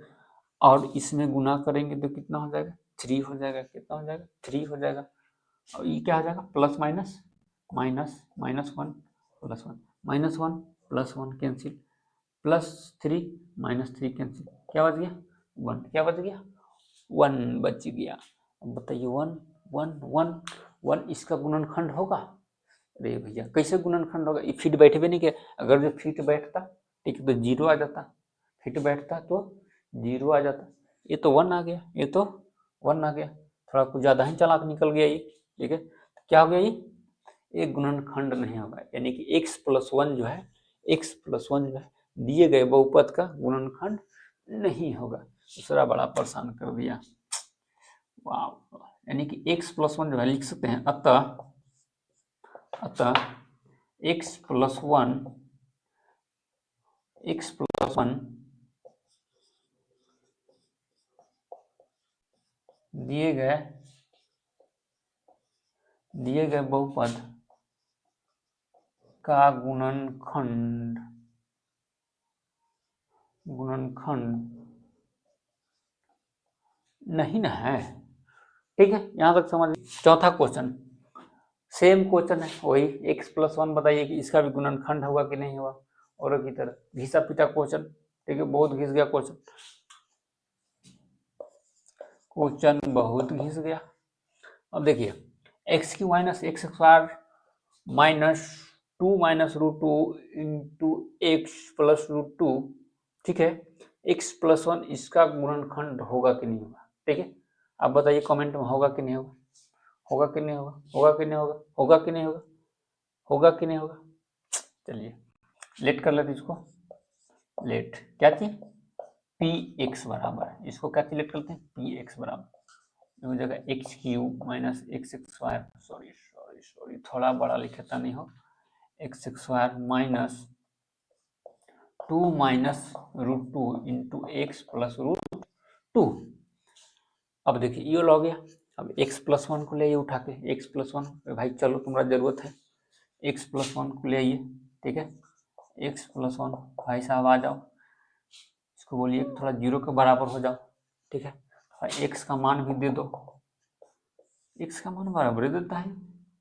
और इसमें गुना करेंगे तो कितना हो जाएगा, 3 हो जाएगा, कितना हो जाएगा, 3 हो जाएगा। और ये क्या हो जाएगा, plus minus minus, -1 +1, -1 +1 cancel, +3 -3 cancel, क्या बच गया, 1, क्या बच गया, 1 बच गया। अब बताइए 1 1 1 1 इसका गुणनखंड होगा, अरे भैया कैसे गुणनखंड होगा, ये फिट बैठे भी नहीं किया, अगर जो फिट बैठता, ठीक है, तो 0 आ जाता, फिट बैठता तो 0 आ जाता, ये तो 1 आ गया, ये तो 1 आ गया, थोड़ा कुछ ज़्यादा ही चालाक निकल गया ये, ठीक है, तो क्या हो गया, ये गुणनखंड नहीं होगा, यानी कि x+1 जो है, x+1 जो है दिए गए बहुपद का गुणनखंड नहीं होगा। दूसरा बड़ा परेशान कर दिया, वाह, यानी कि x+1 जो है लिख सकते हैं, अतः x+1 दिए गए बहुपद का गुणनखंड नहीं ना है, ठीक है, यहां तक समझ। चौथा क्वेश्चन सेम क्वेश्चन है, वही x+1 बताइए कि इसका भी गुणनखंड होगा कि नहीं होगा, और की तरह घिसा पिटा क्वेश्चन, ठीक है, बहुत घिस गया क्वेश्चन बहुत घिस गया। अब देखिए x³ - x² -2 -√2 into x plus √2, ठीक है, x+1 इसका गुणनखंड होगा कि नहीं होगा, ठीक है, आप बताइए कमेंट में, होगा कि नहीं होगा, होगा कि नहीं होगा, होगा कि नहीं होगा, होगा कि नहीं होगा, होगा कि नहीं होगा, चलिए लेट कर लेते इसको, लेट क्या चीज, px बराबर, इसको क्या चीज लेट करते हैं, px बराबर हो जाएगा x³ - x², सॉरी थोड़ा बड़ा लिखे था नहीं हो, x² - 2 -√2 इंटू x प्लस √2। अब देखिए ये हो गया, अब x+1 को ले आइए उठा के, x+1 भाई चलो तुम्हारा जरूरत है, x+1 को ले आइए, ठीक है, x+1 भाई साहब आ जाओ, इसको बोलिए थोड़ा 0 के बराबर हो जाओ, ठीक है, एक्स का मान भी दे दो, एक्स का मान बराबर ही देता है,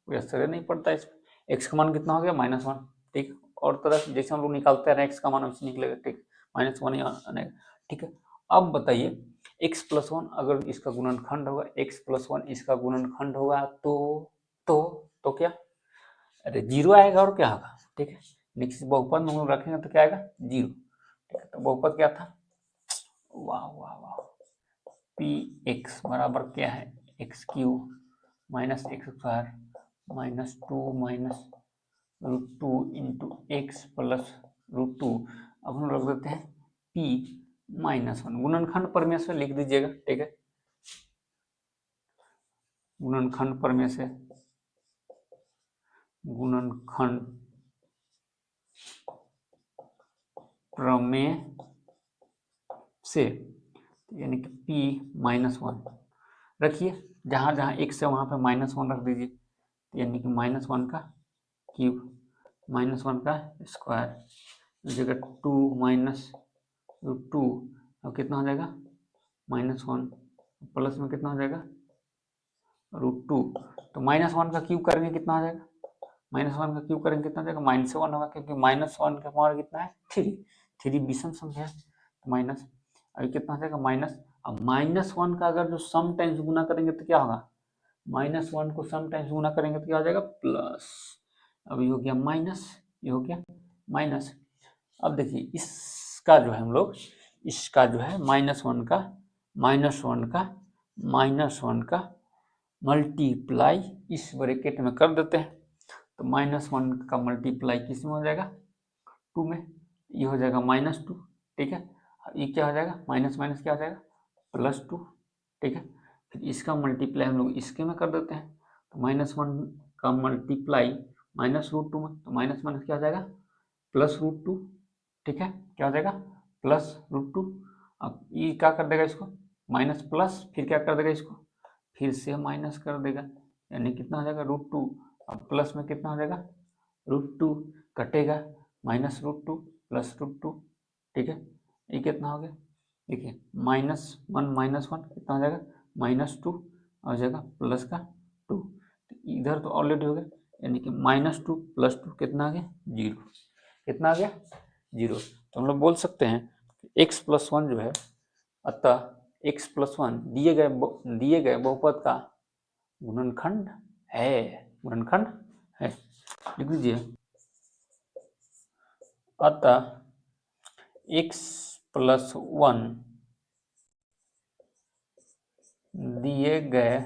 कोई असर नहीं पड़ता इसमें। एक्स का मान कितना हो गया -1, ठीक। और तरह से जैसे हम लोग निकालते रहे एक्स का मान वैसे निकलेगा, ठीक, -1 ही आने, ठीक है। अब बताइए x + 1 अगर इसका गुणनखंड होगा, x + 1 इसका गुणनखंड होगा तो क्या, अरे 0 आएगा और क्या होगा, ठीक है। नेक्स्ट बहुपद में हम लोग रखेंगे तो क्या आएगा 0, ठीक है। तो बहुपद क्या था, वाह वाह वाह, px बराबर क्या है x³ - x² - 2 -√2 इंटू x + √2। अब हम रख देते हैं p-1, गुणनखंड प्रमेय से लिख दीजिएगा, ठीक है। गुणनखंड प्रमेय से, गुणनखंड प्रमेय से, यानी कि p-1 रखिए, जहां जहां x है वहां पे -1 रख दीजिए, यानी कि -1 का क्यूब -1 का स्क्वायर जगह 2 -√2, अब कितना हो जाएगा -1 प्लस में कितना हो जाएगा √2। तो -1 का क्यूब करेंगे कितना हो जाएगा, -1 का क्यूब करेंगे कितना हो जाएगा -1 होगा, क्योंकि -1 का पावर कितना है 3 विषम संख्या है, तो माइनस, अभी कितना हो जाएगा माइनस। अब -1 का अगर जो सम टाइम्स गुना करेंगे तो क्या होगा, -1 को सम टाइम्स गुना करेंगे तो क्या हो जाएगा प्लस, अब ये हो गया माइनस, ये हो गया माइनस। अब देखिए इसका जो है हम लोग, इसका जो है -1 का मल्टीप्लाई इस ब्रैकेट में कर देते हैं, तो -1 का मल्टीप्लाई किस में हो जाएगा 2 में, ये हो जाएगा -2, ठीक है। ये क्या हो जाएगा माइनस माइनस क्या हो जाएगा +2, ठीक है। फिर इसका मल्टीप्लाई हम लोग इसके में कर देते हैं, तो -1 का मल्टीप्लाई -√2 में, तो माइनस माइनस क्या हो जाएगा +√2, ठीक है। क्या हो जाएगा +√2। अब ये क्या कर देगा इसको माइनस प्लस, फिर क्या कर देगा इसको फिर से माइनस कर देगा, यानी कितना हो जाएगा √2। अब प्लस में कितना हो जाएगा √2 कटेगा -√2 +√2, ठीक है। ये कितना हो गया देखिए -1 कितना हो जाएगा -2 हो जाएगा प्लस का 2, इधर तो ऑलरेडी हो गया, यानी कि -2 + 2 कितना आ गया 0, कितना आ गया 0। तो हम लोग बोल सकते हैं x + 1 जो है, अतः x + 1 दिए गए बहुपद का गुणनखंड है, गुणनखंड है, लिख दीजिए। अतः x + 1 दिए गए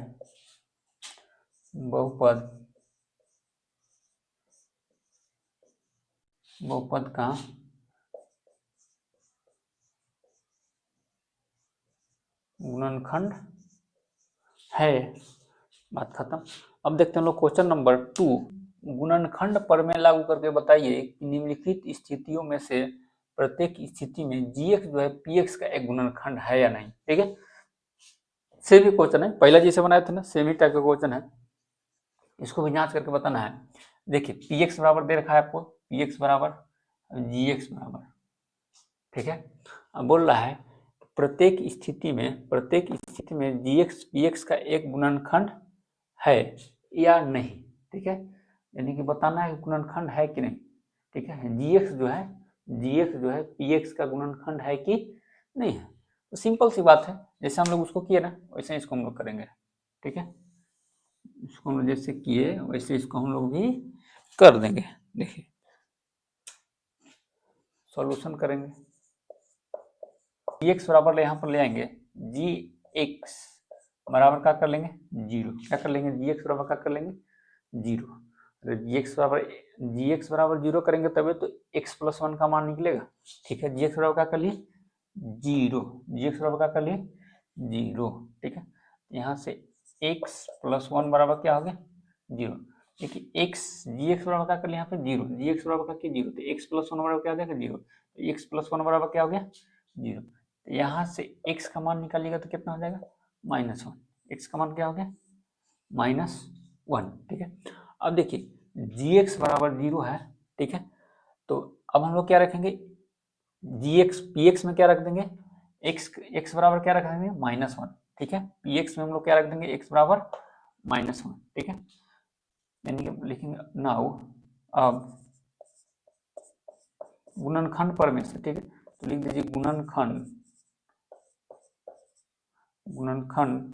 बहुपद का गुणनखंड है, बात खत्म। अब देखते हैं लोग क्वेश्चन नंबर 2, गुणनखंड प्रमेय लागू करके बताइए कि निम्नलिखित स्थितियों में से प्रत्येक स्थिति में gx जो है px का एक गुणनखंड है या नहीं, ठीक है। सेम ही क्वेश्चन है, पहला जैसे बनाया था ना सेम ही टाइप का क्वेश्चन है, इसको भी जांच करके बताना है। देखिए px बराबर दे रखा है आपको, px बराबर gx बराबर, ठीक है। अब बोल रहा है प्रत्येक स्थिति में gx px का एक गुणनखंड है या नहीं, ठीक है। यानी कि बताना है गुणनखंड है कि नहीं, ठीक है। gx जो है px का गुणनखंड है कि नहीं है, तो सिंपल सी बात है, जैसे हम लोग उसको किए ना वैसे इसको हम लोग करेंगे, ठीक है। इसको हम लोग जैसे किए वैसे इसको हम लोग भी कर देंगे। देखिए सॉल्यूशन करेंगे, gx बराबर यहाँ पर ले आएंगे, gx बराबर क्या कर लेंगे 0, क्या कर लेंगे gx बराबर क्या कर लेंगे 0। अगर gx बराबर 0 करेंगे तभी तो x + 1 का मान निकलेगा, ठीक है। gx बराबर क्या कर लिए 0, gx बराबर क्या कर लिए 0, ठीक है। यहाँ से x + 1 बराबर क्या हो गया 0, देखिए x gx बराबर क्या कर लिया यहाँ पे 0, gx बराबर क्या किया 0, तो x + 1 बराबर क्या हो जाएगा 0, तो x + 1 बराबर क्या हो गया 0। तो यहाँ से x का मान निकालिएगा तो कितना हो जाएगा -1, x का मान क्या हो गया -1, ठीक है। अब देखिए gx बराबर 0 है, ठीक है। तो अब हम लोग क्या रखेंगे gx px में क्या रख देंगे x बराबर क्या रख देंगे -1, ठीक है। पी एक्स में हम लोग क्या रख देंगे, एक्स बराबर -1, ठीक है। यानी कि लिखेंगे नाउ, अब गुणनखंड पर में से, ठीक है, तो लिख दीजिए गुणनखंड, गुणनखंड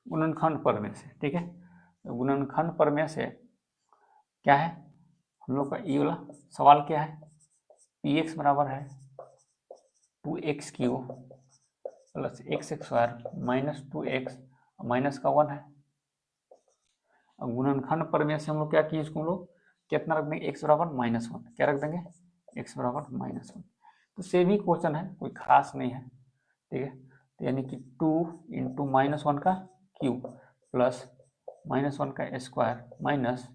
गुणनखंड पर में से, ठीक है। तो गुणनखंड पर में से क्या है हम लोग का, ये वाला सवाल क्या है, पी एक्स बराबर है 2x³ plus x² minus 2x minus का 1 है। अब गुणनखंड पर में से हम लोग क्या किए, इसको हम लोग कितना रख देंगे, x बराबर -1, क्या रख देंगे, x बराबर -1। तो सेम ही क्वेश्चन है, कोई खास नहीं है, ठीक है। तो यानी कि 2 इंटू -1 का क्यूब प्लस -1 का स्क्वायर माइनस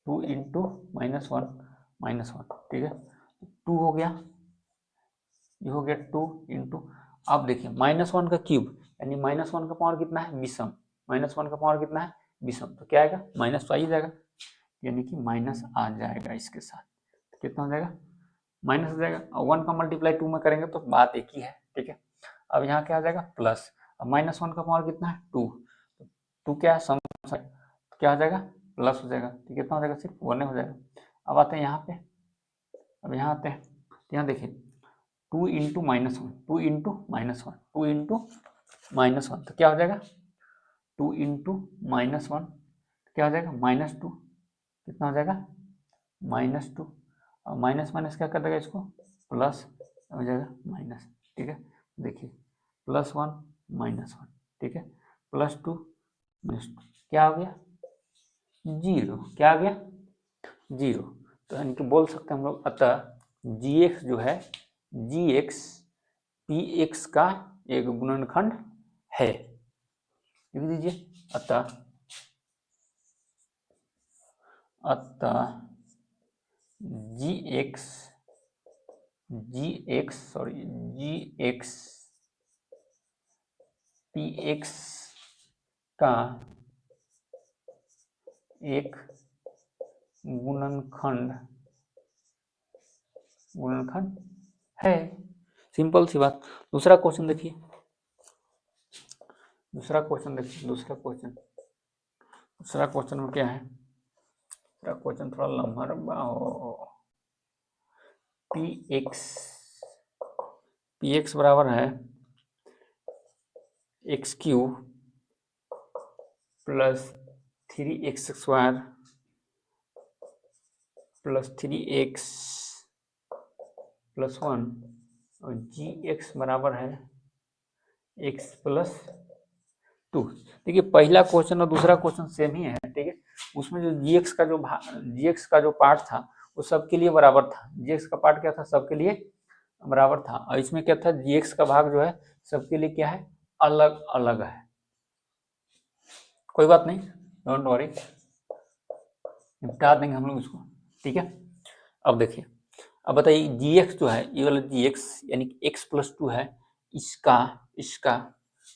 2 इंटू -1, ठीक है। 2 हो गया, ये हो गया 2 इंटू, अब देखिए -1 का क्यूब यानी -1 का पावर कितना है, विषम, -1 का पावर कितना है, विषम, तो क्या आएगा, माइनस तो आ ही जाएगा, यानी कि माइनस आ जाएगा इसके साथ, तो कितना हो जाएगा, माइनस हो जाएगा। और 1 का मल्टीप्लाई 2 में करेंगे तो बात एक ही है, ठीक है। अब यहाँ क्या आ जाएगा, प्लस, अब -1 का पावर कितना है, 2, 2 क्या है, सम, क्या हो जाएगा, प्लस हो जाएगा, तो कितना हो जाएगा, सिर्फ 1 हो जाएगा। अब आते हैं यहाँ पे, अब यहाँ आते हैं, तो यहाँ देखिए 2 इंटू -1, 2 इंटू -1, 2 इंटू -1, तो क्या हो जाएगा, 2 इंटू -1 क्या हो जाएगा, -2, कितना हो जाएगा, -2, और माइनस माइनस क्या कर देगा इसको, प्लस हो जाएगा माइनस, ठीक है। देखिए +1 -1, ठीक है, +2 -2, क्या हो गया, 0, क्या आ गया, 0। तो यानी कि बोल सकते हैं हम लोग, अतः gx जो है, gx px का एक गुणनखंड है, लिख दीजिए, अतः gx px का एक गुणनखंड है, सिंपल सी बात। दूसरा क्वेश्चन देखिए, दूसरा क्वेश्चन में क्या है, दूसरा क्वेश्चन थोड़ा लंबा हो, px बराबर है x³ plus 3x² plus 3x plus 1, और gx बराबर है x प्लस 2। देखिए पहला क्वेश्चन और दूसरा क्वेश्चन सेम ही है, ठीक है। उसमें जो gx का जो पार्ट था वो सबके लिए बराबर था, gx का पार्ट क्या था, सबके लिए बराबर था, और इसमें क्या था, gx का भाग जो है सबके लिए क्या है, अलग अलग है। कोई बात नहीं, डोंट वरी, निपटा देंगे हम लोग इसको, ठीक है। अब देखिए, अब बताइए gx जो है, ये वाला gx यानी कि x प्लस 2 है, इसका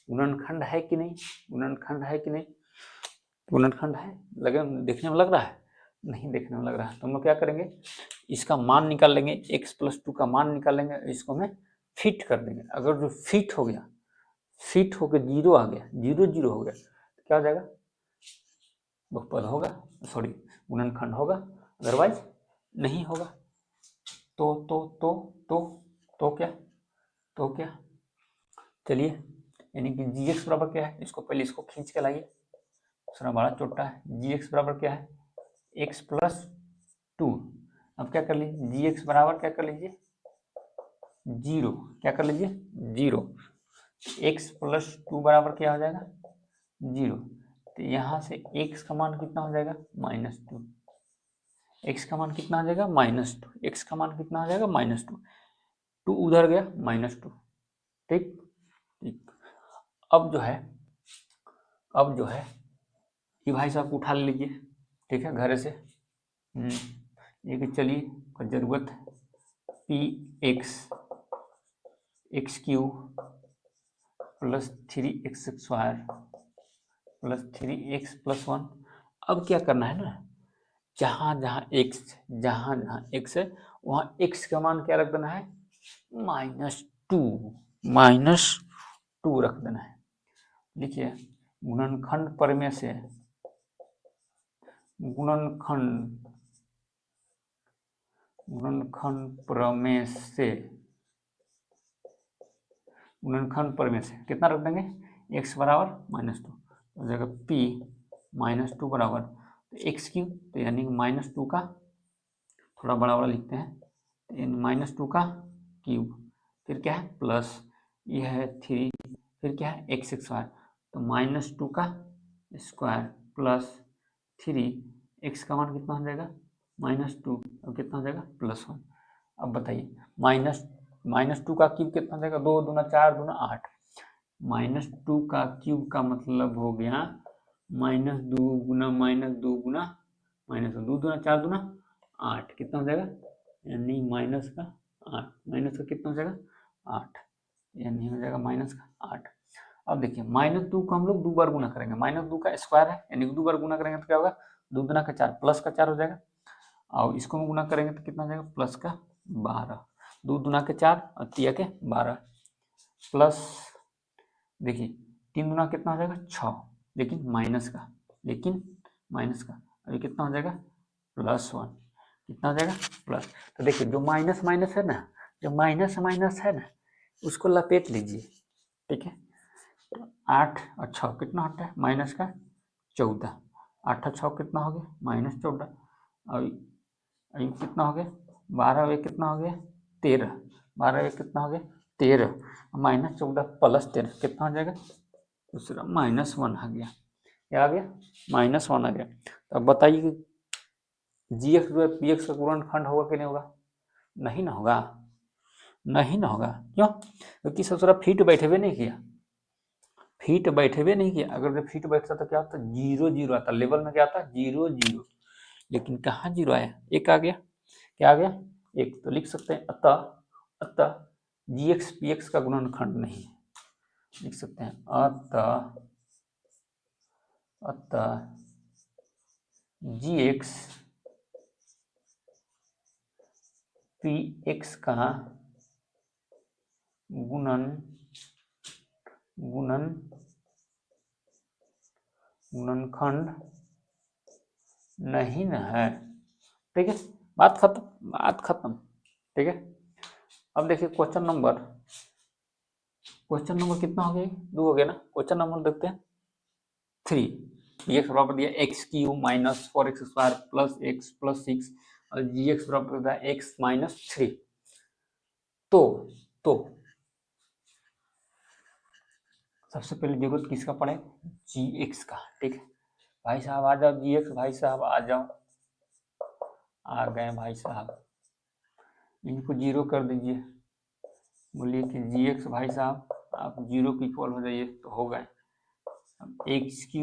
गुणनखंड है कि नहीं, गुणनखंड है कि नहीं, गुणनखंड है, लगे देखने में लग रहा है, नहीं देखने में लग रहा है, तो हम लोग क्या करेंगे, इसका मान निकाल लेंगे, x प्लस 2 का मान निकाल लेंगे, इसको हमें फिट कर देंगे। अगर जो फिट हो गया, फिट होकर 0 आ गया, 0 0 हो गया, तो क्या हो जाएगा, बहुपद होगा, सॉरी गुणनखंड होगा, अदरवाइज नहीं होगा। तो क्या चलिए, यानी कि gx बराबर क्या है, इसको पहले इसको खींच के लाइए, दूसरा बड़ा छोटा है, gx बराबर क्या है, x प्लस 2। अब क्या कर लीजिए, gx बराबर क्या कर लीजिए, 0, क्या कर लीजिए, 0, x प्लस 2 बराबर क्या हो जाएगा, 0, तो यहाँ से x का मान कितना हो जाएगा, -2, x का मान कितना हो जाएगा, -2, x का मान कितना हो जाएगा, -2, 2 उधर गया, -2, ठीक ठीक। अब जो है ये भाई साहब को उठा लीजिए, ठीक है, घर से, ये कि चलिए जरूरत है, px plus 3x² plus 3x plus 1। अब क्या करना है ना, जहां जहां एक्स है वहां एक्स का मान क्या रख देना है, -2 रख देना है। लिखिए गुणनखंड प्रमेय से गुणनखंड प्रमेय से कितना रख देंगे, x बराबर -2 तो जगह p -2 बराबर तो एक्स क्यूब, तो यानी -2 का थोड़ा बड़ा बड़ा लिखते हैं, तो यानी -2 का क्यूब, फिर क्या है प्लस, यह है 3, फिर क्या है एक्स स्क्वायर, तो -2 का स्क्वायर प्लस 3, एक्स का मान कितना हो जाएगा -2 और कितना हो जाएगा +1। अब बताइए -2 का क्यूब कितना हो जाएगा, 2 दूना 4 दूना 8, -2 का क्यूब का मतलब हो गया -2 गुना -2 गुना -2 दूना 4 दूना 8, कितना हो जाएगा यानी माइनस का 8, माइनस का कितना हो जाएगा 8, यानी हो जाएगा -8। अब देखिए -2 को हम लोग 2 बार गुना करेंगे, -2 का स्क्वायर है यानी 2 बार गुना करेंगे तो क्या होगा 2 दूना का 4 प्लस का 4 हो जाएगा, और इसको हम गुना करेंगे तो कितना हो जाएगा प्लस का 12, 2 दूना के 4 और 3 के 12 प्लस, देखिए 3 दूना कितना हो जाएगा 6, लेकिन माइनस का अभी कितना हो जाएगा +1, कितना हो जाएगा प्लस। तो देखिए जो माइनस माइनस है ना, जो माइनस माइनस है ना उसको लपेट लीजिए, ठीक है। 8 और 6 कितना होता है -14, 8 और 6 कितना हो गया -14, और कितना हो गया 12 वे कितना हो गया 13, 12 वे कितना हो गया 13, -14 + 13 कितना हो जाएगा दूसरा -1 आ गया, क्या आ गया -1 आ गया। तो अब बताइए कि जी एक्स जो है पी एक्स का गुणनखंड होगा कि नहीं होगा, नहीं ना होगा, नहीं ना होगा, क्यों, क्योंकि ससुरा फीट बैठे हुए नहीं किया, फीट बैठे हुए नहीं किया, अगर जब फीट बैठता तो क्या होता 0 0 आता, लेवल में क्या आता 0 0, लेकिन कहाँ 0 आया, एक आ गया, क्या आ गया एक, तो लिख सकते हैं अतः जी एक्स पी एक्स का गुणनखंड नहीं है, लिख सकते हैं अतः जी एक्स पी एक्स का गुणनखंड नहीं न है, ठीक है, बात खत्म, ठीक है। अब देखिए क्वेश्चन नंबर कितना हो गया 2 हो गया ना, क्वेश्चन नंबर देखते हैं 3, एक्स बराबर दिया x³ -4x² plus x plus 6 और जी एक्स बराबर दिया x -3, तो सबसे पहले जरूरत किसका पड़े जी एक्स का, ठीक है। भाई साहब आ जाओ जी एक्स, भाई साहब आ जाओ, आ गए भाई साहब, इनको 0 कर दीजिए, बोलिए कि जी एक्स भाई साहब आप 0 के इक्वल हो जाइए, तो हो गए। x³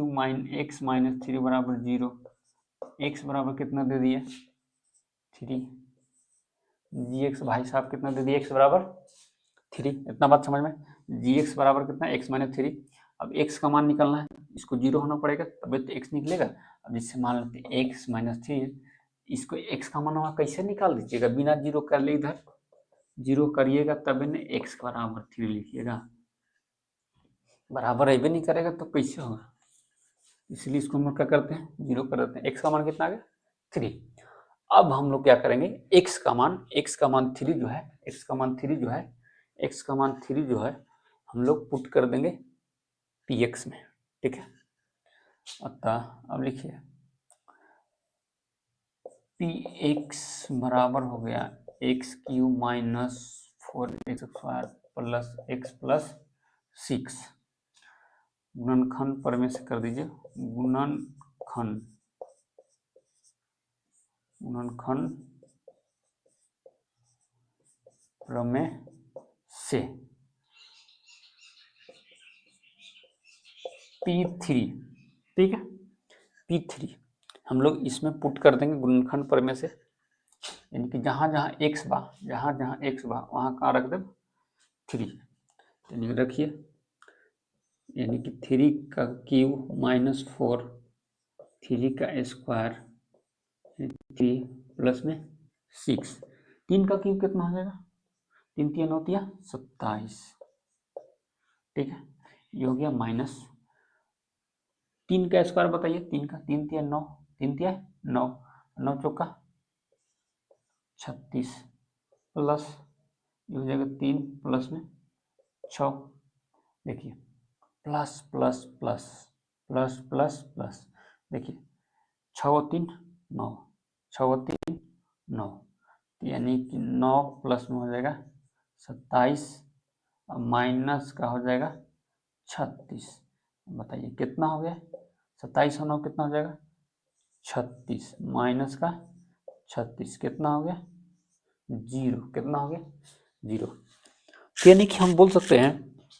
x -3 बराबर 0, x बराबर कितना दे दिए 3, जी एक्स भाई साहब कितना दे दिए x बराबर 3, इतना बात समझ में, जी एक्स बराबर कितना x -3, अब x का मान निकलना है, इसको 0 होना पड़ेगा तभी तो x निकलेगा। अब जिससे मान लेते हैं x -3, इसको x का मान कैसे निकाल दीजिएगा, बिना 0 कर ले, इधर 0 करिएगा तभी न x बराबर 3 लिखिएगा, बराबर अभी नहीं करेगा तो कैसे होगा, इसलिए इसको हम लोग क्या करते हैं 0 कर देते हैं, x का मान कितना आ गया 3। अब हम लोग क्या करेंगे x का मान 3 जो है, x का मान 3 जो है हम लोग पुट कर देंगे px में, ठीक है। अतः अब लिखिए px बराबर हो गया x³ -4x² plus x plus 6, गुणनखंड प्रमेय से कर दीजिए, गुणनखंड प्रमेय से P3, ठीक है, P3 हम लोग इसमें पुट कर देंगे गुणनखंड प्रमेय से, यानी कि जहाँ जहाँ x बा वहाँ कहाँ रख दे 3, यानी रखिए, यानी कि 3 का क्यूब -4, 3 का स्क्वायर 3 प्लस में 6, 3 का क्यूब कितना हो जाएगा, 3 3 होती है 27, ठीक है। ये हो गया माइनस 3 का स्क्वायर बताइए, 3 का 3 3 9, 3 3 9, 9 चौका 36 प्लस ये हो जाएगा 3 प्लस में 6, देखिए plus plus plus plus plus plus, देखिए 6 और 3 9, 6 और 3 9, यानी कि 9 प्लस में हो जाएगा 27 और माइनस का हो जाएगा 36। बताइए कितना हो गया, 27 और 9 कितना हो जाएगा 36, माइनस का 36 कितना हो गया 0, कितना हो गया 0। यानी कि हम बोल सकते हैं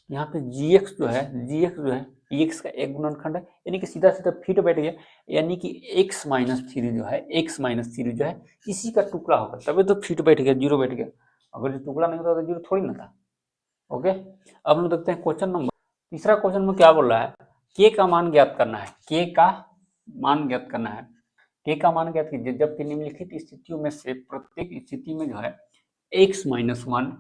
यहाँ पे gx जो है px का एक गुणनखंड है, यानी कि सीधा सीधा फिट बैठ गया, यानी कि x माइनस थ्री जो है इसी का टुकड़ा होगा, तभी तो फिट बैठ गया, 0 बैठ गया। अगर जो टुकड़ा नहीं होता तो 0 थोड़ी ना था। ओके, अब हम देखते हैं क्वेश्चन नंबर, तीसरा क्वेश्चन में क्या बोल रहा है, के का मान ज्ञात करना है, के का मान ज्ञात करना है। के का मान ज्ञात कीजिए जबकि निम्नलिखित स्थितियों में से प्रत्येक स्थिति में जो है x माइनस वन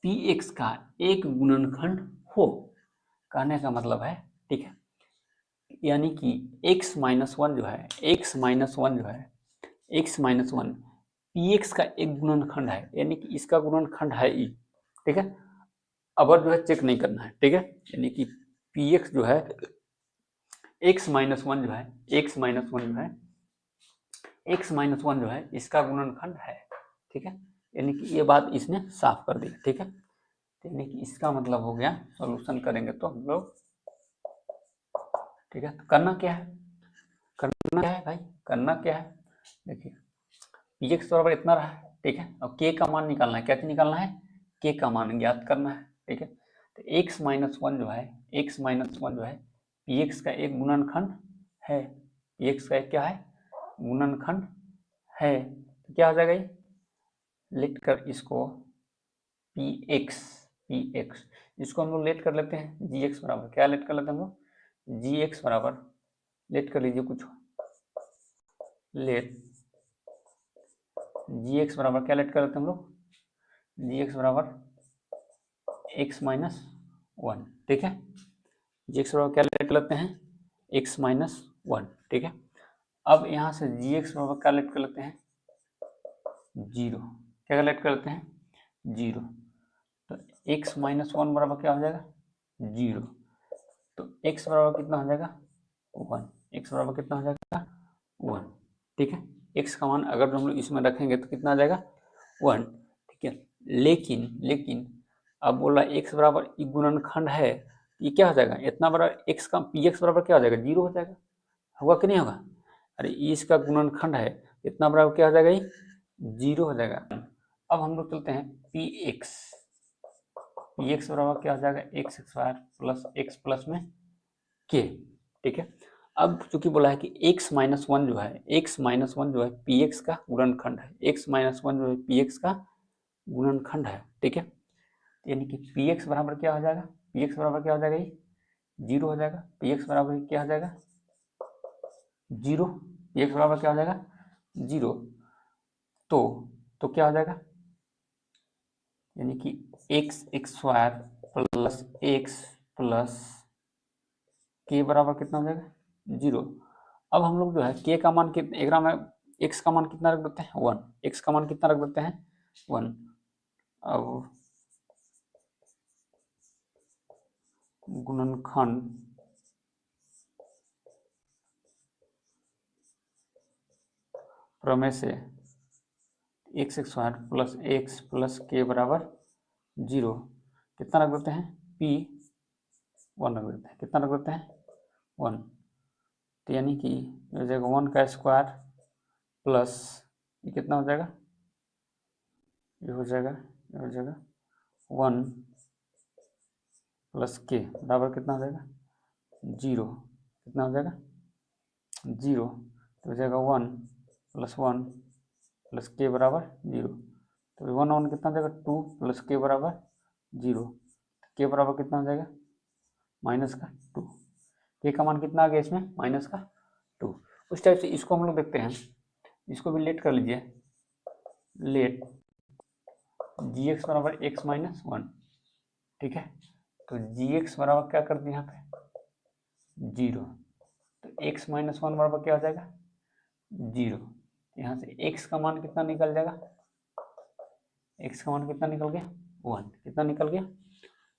px का एक गुणनखंड हो। कहने का मतलब है, ठीक है, यानी कि x माइनस वन जो है x माइनस वन px का एक गुणनखंड है, यानी कि इसका गुणनखंड है ई, ठीक है। अब जो है चेक नहीं करना है, ठीक है, यानी कि px जो है x माइनस वन जो है इसका गुणनखंड है, ठीक है। यानी कि ये बात इसने साफ कर दी, ठीक है। यानी कि इसका मतलब हो गया, सॉल्यूशन करेंगे तो हम लोग, ठीक है। तो करना क्या है भाई, करना क्या है, देखिए px बराबर इतना रहा है, ठीक है। अब k का मान निकालना है, क्या चीज निकालना है, k का मान ज्ञात करना है, ठीक है। तो x माइनस वन जो है px का एक गुणनखंड है, px का एक क्या है गुणनखंड है, तो क्या हो जाएगा ये, लिख कर इसको px इसको हम लोग लेट कर लेते हैं gx बराबर, क्या लेट कर लेते हैं हम लोग, gx बराबर लेट कर लीजिए कुछ, लेट gx बराबर क्या लेट कर लेते हैं हम लोग, gx बराबर x माइनस वन, ठीक है। gx बराबर क्या लेट कर लेते हैं, x माइनस वन, ठीक है। अब यहाँ से gx बराबर क्या लेट कर लेते हैं, 0, क्या लेट कर लेते हैं 0, तो x माइनस वन बराबर क्या हो जाएगा 0, तो x बराबर कितना हो जाएगा 1, x बराबर कितना हो जाएगा 1, ठीक है। x का मान अगर हम लोग इसमें रखेंगे तो कितना आ जाएगा 1, ठीक है। लेकिन अब बोला x बराबर गुणनखंड है, ये क्या हो जाएगा, इतना बड़ा x का px बराबर क्या हो जाएगा 0 हो जाएगा, होगा कि नहीं होगा, अरे इसका गुणनखंड है, इतना बराबर क्या हो जाएगा ये 0 हो जाएगा। अब हम लोग चलते हैं px बराबर क्या हो जाएगा x square plus x plus में k, ठीक है। अब चूंकि बोला है कि x माइनस वन जो है px का गुणनखंड है, x माइनस वन जो है px का गुणनखंड है, ठीक है। यानी कि px बराबर क्या हो जाएगा, px बराबर क्या हो जाएगा ये 0 हो जाएगा, px बराबर क्या हो जाएगा 0, px बराबर क्या हो जाएगा 0, तो क्या हो जाएगा, यानी कि x square plus x plus के बराबर कितना हो जाएगा 0। अब हम लोग जो है के का मान कितना, एक में एक्स का मान कितना रख देते हैं 1, एक्स का मान कितना रख देते हैं 1। अब गुणनखंड प्रमेय से एक्स स्क्वायर प्लस के बराबर 0 कितना रख देते हैं p 1 रख देते हैं, कितना रख देते हैं 1, तो यानी कि हो जाएगा 1 का स्क्वायर प्लस ये कितना हो जाएगा, ये हो जाएगा 1 प्लस के बराबर कितना हो जाएगा 0, कितना हो जाएगा 0, तो हो जाएगा 1 प्लस के बराबर 0, तो 1 कितना हो जाएगा 2 प्लस के बराबर 0, के बराबर कितना हो जाएगा माइनस का 2, के का मान कितना आ गया इसमें माइनस का 2। उस टाइप से इसको हम लोग देखते हैं इसको भी लेट कर लीजिए, लेट जी एक्स बराबर एक्स माइनस वन। ठीक है, तो जी एक्स बराबर क्या कर दिया यहाँ पे 0, तो एक्स माइनस वन बराबर क्या हो जाएगा 0। यहाँ से x का मान कितना निकल जाएगा, x का मान कितना निकल गया 1, कितना निकल गया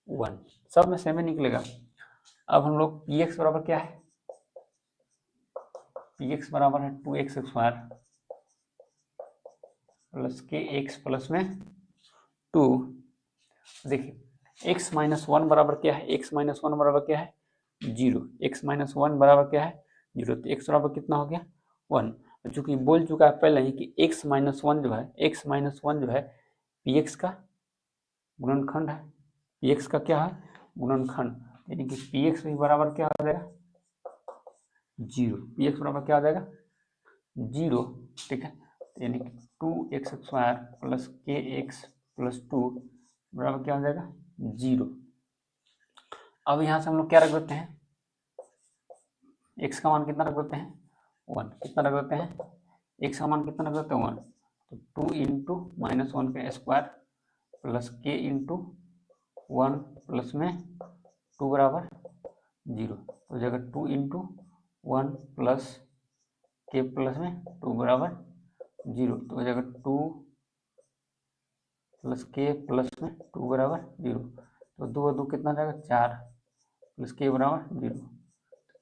1, सब में सेम ही निकलेगा। अब हम लोग पी एक्स बराबर क्या है, पी एक्स बराबर है 2x स्क्वायर प्लस के एक्स प्लस में 2। देखिए x माइनस वन बराबर क्या है, x माइनस वन बराबर क्या है 0, x माइनस वन बराबर क्या है 0, तो x बराबर कितना हो गया 1। चूंकि बोल चुका है पहले ही कि x माइनस वन जो है, x माइनस वन जो है पी एक्स का गुणनखंड है, पी एक्स का क्या है गुणनखंड, यानी कि पी एक्स भी बराबर क्या हो जाएगा 0, पी एक्स बराबर क्या हो जाएगा 0। ठीक है, यानी कि 2x स्क्वायर प्लस के एक्स प्लस 2 बराबर क्या हो जाएगा 0। अब यहाँ से हम लोग क्या रख देते हैं, x का मान कितना रख देते हैं 1, कितना रख देते हैं x का मान कितना रख देते हैं 1, तो 2 इंटू माइनस वन का स्क्वायर प्लस के इंटू 1 प्लस में 2 बराबर 0, तो जगह 2 इंटू 1 प्लस के प्लस में 2 बराबर 0, तो जगह 2 प्लस के प्लस में 2 बराबर 0, तो 2 2 कितना हो जाएगा 4 प्लस के बराबर 0,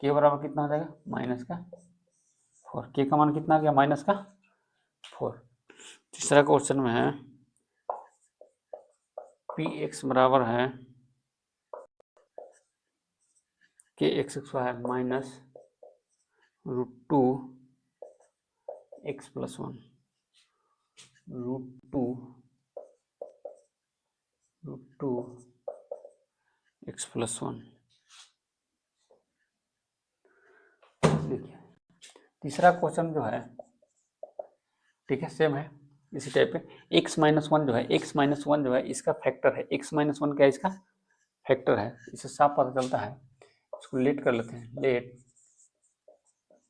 के बराबर कितना हो जाएगा माइनस का 4, के का मान कितना आ गया माइनस का 4। तीसरा क्वेश्चन में है पी एक्स बराबर है k x square minus root two x plus one, root two x plus one. देखिए तीसरा क्वेश्चन जो है, ठीक है सेम है इसी टाइप पे, x माइनस वन जो है, x माइनस वन जो है इसका फैक्टर है, x माइनस वन क्या है इसका फैक्टर है, इससे साफ पता चलता है। इसको लेट कर लेते हैं, लेट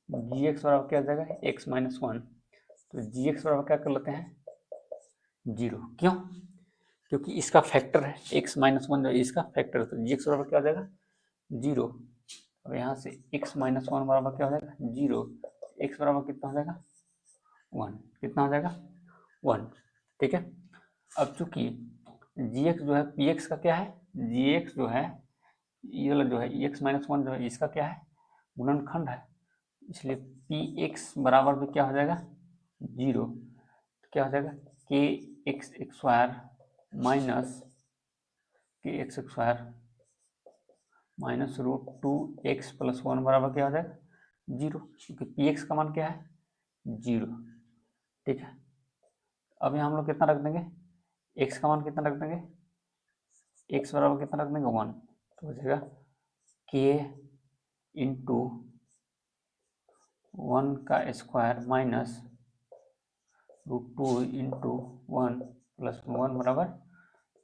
जी एक्स बराबर क्या हो जाएगा x माइनस वन, तो जी एक्स बराबर क्या कर लेते हैं 0, क्यों, क्योंकि इसका फैक्टर है x माइनस वन जो है इसका फैक्टर है, तो जी एक्स बराबर क्या हो जाएगा 0। अब यहाँ से x माइनस वन बराबर क्या हो जाएगा 0, x बराबर कितना हो जाएगा 1, कितना हो जाएगा 1। ठीक है, अब चूंकि जी एक्स जो है पी एक्स का क्या है, जी एक्स जो है ये वाला जो है एक्स माइनस वन जो है इसका क्या है गुणनखंड है, इसलिए पी एक्स बराबर भी क्या हो जाएगा 0, क्या हो जाएगा k x square minus k x square minus root two x plus one बराबर क्या हो जाएगा 0, क्योंकि पी एक्स का मान क्या है 0। ठीक है, अब यहाँ हम लोग कितना रख देंगे, x का मान कितना रख देंगे, x बराबर कितना रख देंगे 1, तो हो जाएगा k इंटू 1 का square minus root two into 1 plus 1 बराबर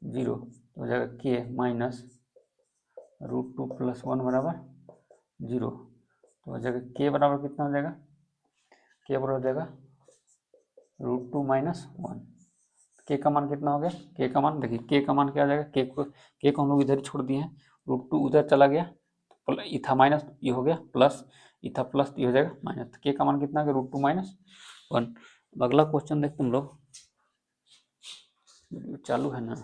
0, तो हो जाएगा k minus root two plus 1 बराबर 0, तो हो जाएगा k बराबर कितना हो जाएगा, k बराबर हो जाएगा रूट टू माइनस 1, के का मान कितना हो गया, के का मान देखिए के का मान क्या हो जाएगा, के को हम लोग इधर ही छोड़ दिए हैं, रूट टू उधर चला गया, इथा माइनस ये हो गया प्लस, इथा प्लस ये हो जाएगा माइनस, तो के का मान कितना है रूट टू माइनस 1। अगला क्वेश्चन देखते हम लोग, चालू है ना,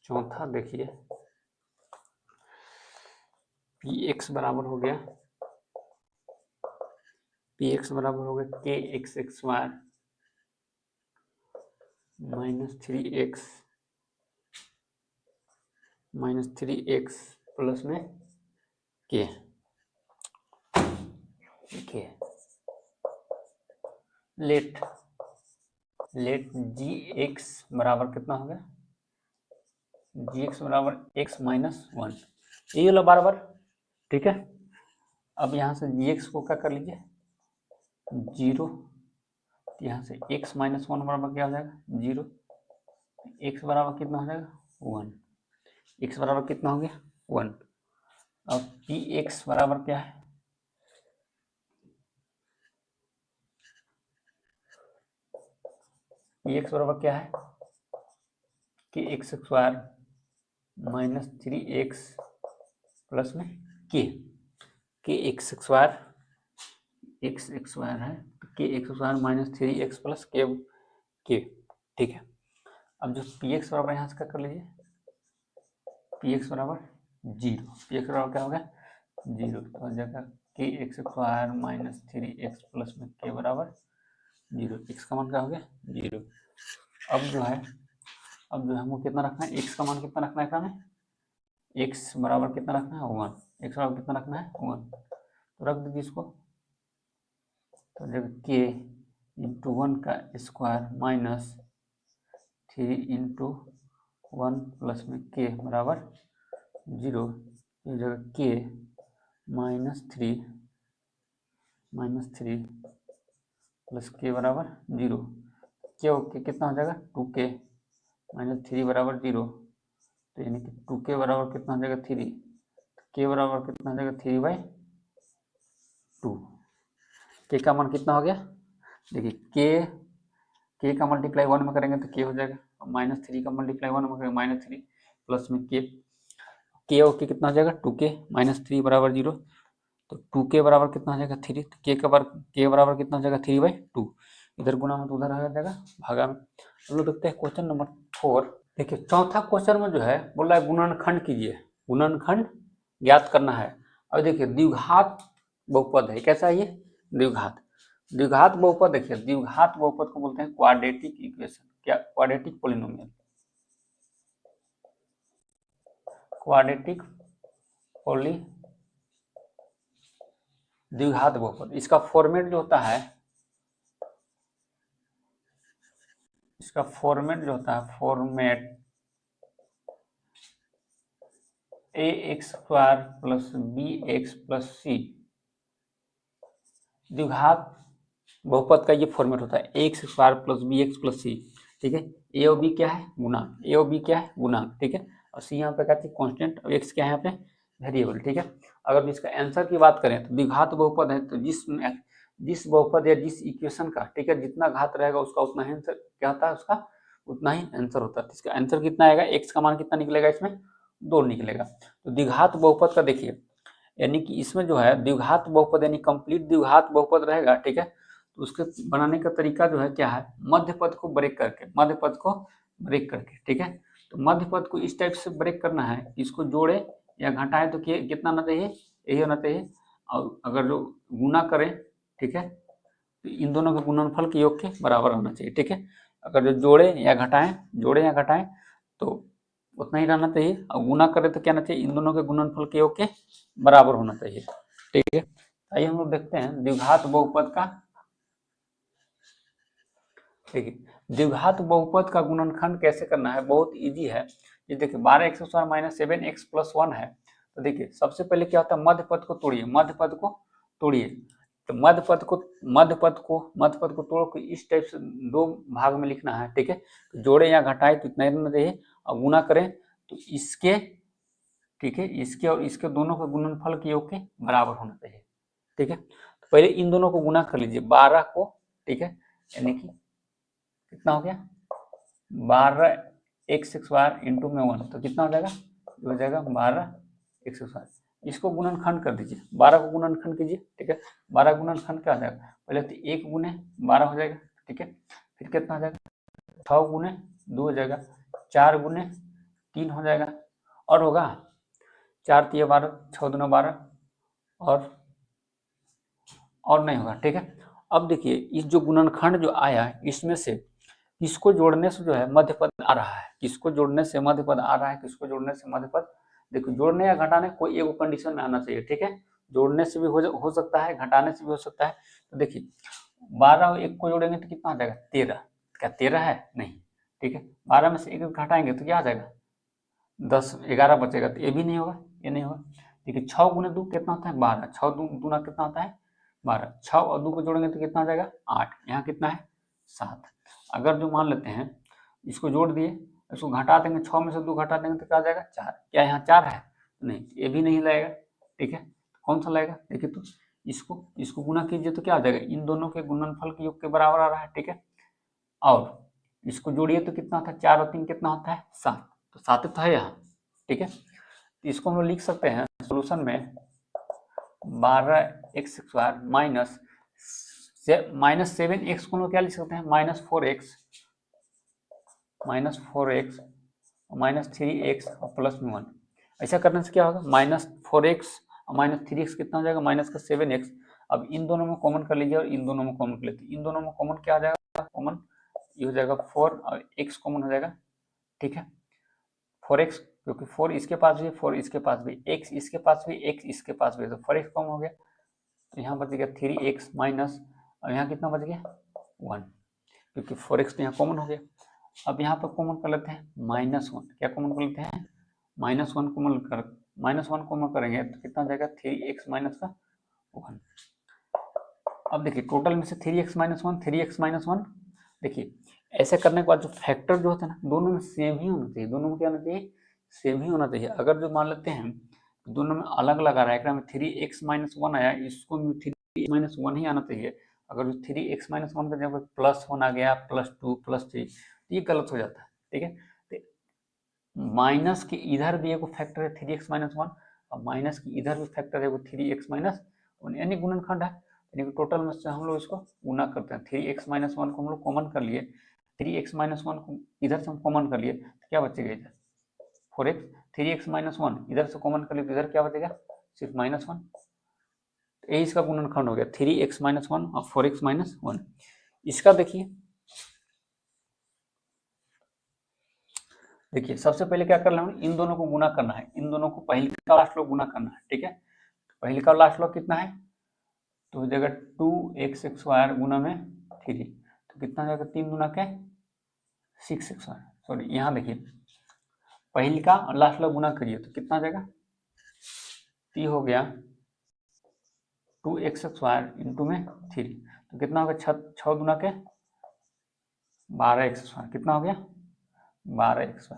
चौथा देखिए पी एक्स बराबर हो गया, पी एक्स बराबर हो गया के x square minus three x plus में के, लेट जी एक्स बराबर कितना हो गया, जी एक्स बराबर एक्स माइनस वन, ये वाला बराबर। ठीक है, अब यहाँ से जी एक्स को क्या कर लीजिए 0, यहाँ से x माइनस 1 बराबर क्या हो जाएगा 0, x बराबर कितना हो जाएगा 1, x बराबर कितना हो गया 1। अब पी एक्स बराबर क्या है, पी एक्स बराबर क्या है कि x square minus 3x plus में के एक्स स्क्वायर, एक्स स्क्वायर है तो के x square minus 3x plus के, ठीक है। अब जो पी एक्स बराबर यहाँ से क्या कर लीजिए, पी एक्स बराबर 0, पी एक्स बराबर क्या हो गया 0, तो जगह के x square minus 3x plus में के बराबर 0, एक्स का मान क्या हो गया 0। अब जो है हमको कितना रखना है, एक्स का मान कितना रखना है, क्या में एक्स बराबर कितना रखना है 1, एक्स बराबर कितना रखना है 1, तो रख दीजिए इसको। तो जब के इंटू 1 का स्क्वायर माइनस 3 इंटू 1 प्लस में के बराबर 0, इस जगह के माइनस थ्री प्लस के बराबर 0, के ओके कितना हो जाएगा 2k माइनस 3 बराबर 0, तो यानी कि 2k बराबर कितना हो जाएगा 3, के बराबर कितना हो जाएगा 3/2। के का मान कितना हो गया, देखिए के का मल्टीप्लाई 1 में करेंगे तो के हो जाएगा, माइनस 3 का मल्टीप्लाई 1 में करेंगे माइनस 3 प्लस में के ओके कितना हो जाएगा 2k माइनस 3 बराबर 0, तो 2k बराबर कितना हो जाएगा 3, तो के बराबर कितना हो जाएगा 3/2, इधर गुना में तो उधर आ जाएगा भागा में। हम लोग देखते हैं क्वेश्चन नंबर 4। देखिए चौथा क्वेश्चन में जो है बोल रहा है गुणनखंड कीजिए, गुणनखंड ज्ञात करना है। अब देखिए द्विघात बहुपद है, कैसा है ये द्विघात बहुपद, देखिए द्विघात बहुपद को बोलते हैं क्वाड्रेटिक इक्वेशन, क्या क्वाड्रेटिक पॉलिनोमियल, क्वाड्रेटिक पॉली द्विघात बहुपद। इसका फॉर्मेट जो होता है, format A X square plus B X plus C, द्विघात बहुपद का ये फॉर्मेट होता है A X square plus B X plus C, ठीक है। ए और बी क्या है गुणांक, ए और बी क्या है गुणांक, ठीक है, और सी यहाँ पे कहते हैं कांस्टेंट, और एक्स क्या है यहाँ पे वेरिएबल, ठीक है। अगर इसका आंसर की बात करें तो द्विघात बहुपद है, तो जिस बहुपद या जिस इक्वेशन का, ठीक है, जितना घात रहेगा उसका उतना ही आंसर क्या होता है, उसका उतना ही आंसर होता है। इसका आंसर कितना आएगा, एक्स का मान कितना निकलेगा, इसमें 2 निकलेगा। तो द्विघात बहुपद का देखिए, यानी कि इसमें जो है द्विघात बहुपद यानी कंप्लीट द्विघात बहुपद रहेगा, ठीक है, तो उसके बनाने का तरीका जो है क्या है, मध्य पद को ब्रेक करके, ठीक है। तो मध्य पद को इस टाइप से ब्रेक करना है कि इसको जोड़े या घटाएं तो कितना आना चाहिए, यही होना चाहिए, और अगर जो गुना करें, ठीक है, तो इन दोनों के गुणनफल के योग के बराबर होना चाहिए, ठीक है। अगर जो जोड़े या घटाएं तो उतना ही रहना चाहिए, और गुना करें तो क्या होना चाहिए, इन दोनों के गुणनफल के योग के बराबर होना चाहिए, ठीक है। आइए हम लोग देखते हैं द्विघात बहुपद का, देखिए द्विघात बहुपद का गुणनखंड कैसे करना है, बहुत इजी है। ये देखिए 12x² माइनस 7x प्लस 1 है, तो देखिए सबसे पहले क्या होता है, मध्य पद को तोड़िए, तो मध्य पद को तोड़ के इस टाइप से 2 भाग में लिखना है, ठीक है। तो जोड़े या घटाए तो इतना ही रहना चाहिए, और गुना करें तो इसके, ठीक है, इसके और इसके दोनों के गुणनफल के योग के बराबर होना चाहिए, ठीक है। तो पहले इन दोनों को गुना कर लीजिए 12 को, ठीक है, यानी कि कितना हो गया 12x² इंटू में 1, तो कितना हो जाएगा, हो जाएगा 12x²। इसको गुणनखंड कर दीजिए, 12 को गुणनखंड कीजिए, ठीक है। 12 गुणनखंड क्या हो जाएगा, पहले तो 1 गुने 12 हो जाएगा, ठीक है, फिर कितना हो जाएगा 6 गुने 2 हो जाएगा, 4 गुने 3 हो जाएगा, और होगा 4 3 12, 6 2 12, और नहीं होगा, ठीक है। अब देखिए इस जो गुणनखंड जो आया इसमें से किसको जोड़ने से जो है मध्य पद आ रहा है, किसको जोड़ने से मध्य पद आ रहा है, किसको जोड़ने से मध्य पद, देखो जोड़ने या घटाने कोई एक कंडीशन में आना चाहिए, ठीक है। जोड़ने से भी हो सकता है, घटाने से भी हो सकता है। तो देखिए 12 और 1 को जोड़ेंगे तो कितना आ जाएगा 13, क्या 13 है नहीं, ठीक है। 12 में से 1 घटाएंगे तो क्या आ जाएगा 10, 11 बचेगा, तो ये भी नहीं होगा, ये नहीं होगा। देखिए 6 गुने 2 कितना होता है 12, 6 दूना कितना होता है 12, 6 और 2 को जोड़ेंगे तो कितना आ जाएगा 8, यहाँ कितना है 7। अगर जो मान लेते हैं इसको जोड़ दिए, इसको घटा देंगे, 6 में से 2 घटा देंगे तो क्या आ जाएगा 4। क्या यहाँ 4 है? नहीं, ये भी नहीं लाएगा। ठीक है, कौन सा लाएगा? देखिए तो इसको गुना कीजिए तो क्या आ जाएगा, इन दोनों के गुणनफल के योग के बराबर आ रहा है। ठीक है, और इसको जोड़िए तो कितना होता है, 4 और 3 कितना होता है 7, तो 7 तो है यहाँ। ठीक है, तो इसको हम लोग लिख सकते हैं सोल्यूशन में 12x² माइनस 7x को हम लोग क्या लिख सकते हैं, -4x माइनस 3x और प्लस में 1। ऐसा करने से क्या होगा, -4x और -3x कितना हो जाएगा, माइनस का 7x। अब इन दोनों में कॉमन कर लीजिए और इन दोनों में कॉमन कर लेते हैं। इन दोनों में कॉमन क्या आ जाएगा, कॉमन ये हो जाएगा 4 और x कॉमन हो जाएगा। ठीक है, 4x, क्योंकि 4 इसके पास भी, 4 इसके पास भी, x इसके पास भी, x इसके पास भी, तो 4x कॉमन हो गया। तो यहाँ बच गया 3x माइनस, और यहाँ कितना बच गया 1, क्योंकि 4x तो यहाँ कॉमन हो गया। अब यहाँ पर कॉमन कर लेते हैं -1। क्या कॉमन कर लेते हैं, -1 कॉमन करेंगे तो कितना हो जाएगा 3x माइनस का 1। अब देखिए टोटल में से 3x माइनस 1, देखिए ऐसे करने के बाद जो फैक्टर जो होता है ना, दोनों में सेम ही होना चाहिए। दोनों में क्या होना चाहिए, सेम ही होना चाहिए। अगर जो मान लेते हैं दोनों में अलग अलग आ रहा है, एक में 3x माइनस 1 आया, इसको भी 3x माइनस 1 ही आना चाहिए। अगर जो 3x माइनस 1 का जगह +1 आ गया, +2 +3, तो ये गलत हो जाता है। ठीक है, तो माइनस के इधर भी एक फैक्टर है 3x माइनस 1, और माइनस की इधर भी फैक्टर है वो 3x माइनस 1, यानी गुणनखंड है। यानी कि टोटल में से हम लोग इसको गुना करते हैं। 3x माइनस 1 को हम लोग कॉमन कर लिए, 3x माइनस 1 को इधर से हम कॉमन कर लिए तो क्या बचेगा इधर 4x, 3x माइनस 1 इधर से कॉमन कर लिए तो इधर क्या बचेगा सिर्फ -1। यही इसका गुणनखंड हो गया 3x माइनस 1 और 4x माइनस 1। इसका देखिए सबसे पहले क्या करना है, इन दोनों को गुना करना है। इन दोनों को पहले का लास्ट लॉग गुना करना है। ठीक है, पहले का लास्ट लॉग कितना है, तो जगह 2x² गुना में 3, तो कितना जाएगा 3 गुना के 6x²। सॉरी यहाँ देखिए पहले का और लास्ट लॉग गुना करिए तो कितना जाएगा, t हो गया 2x² इंटू में 3, तो कितना हो गया 6 गुना के 12x², कितना हो गया 12x²।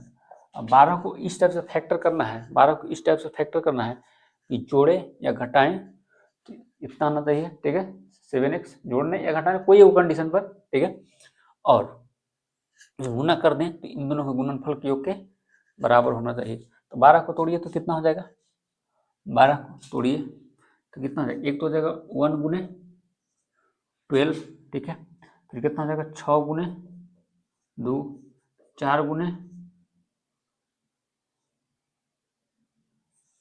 अब 12 को इस टाइप से फैक्टर करना है, 12 को इस टाइप से फैक्टर करना है कि जोड़े या घटाएं तो इतना आना चाहिए। ठीक है, 7x जोड़ने या घटाने कोई एक कंडीशन पर। ठीक है, और गुना कर दें तो इन दोनों के गुणनफल के योग के बराबर होना चाहिए। तो 12 को तोड़िए तो कितना हो जाएगा, 12 को तोड़िए तो कितना हो जाएगा, एक तो हो जाएगा 1 गुने 12। ठीक है, फिर कितना हो जाएगा 6 गुने 2, 4 गुने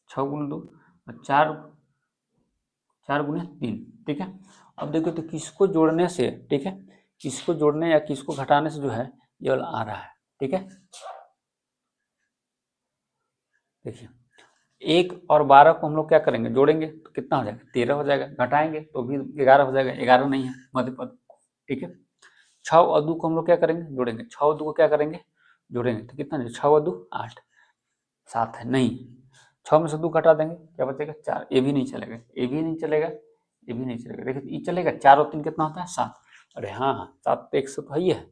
6 गुने 2 और 4 गुने 3। ठीक है, अब देखो तो किसको जोड़ने से, ठीक है, किसको जोड़ने या किसको घटाने से जो है ये वाला आ रहा है। ठीक है, देखिए 1 और 12 को हम लोग क्या करेंगे, जोड़ेंगे तो कितना हो जाएगा 13 हो जाएगा, घटाएंगे तो भी 11 हो जाएगा, 11 नहीं है मध्य पद। ठीक है, 6 और 2 को हम लोग क्या करेंगे, जोड़ेंगे, 6 और 2 को क्या करेंगे, जोड़ेंगे तो कितना है 6 और 2 8, 7 है नहीं, 6 में से 2 घटा देंगे क्या बचेगा 4। ये भी नहीं चलेगा, ये भी नहीं चलेगा, ये भी नहीं चलेगा। देखिए ये चलेगा, 4 और 3 कितना होता है 7। अरे हाँ हाँ 7 तो 1 से तो ही है,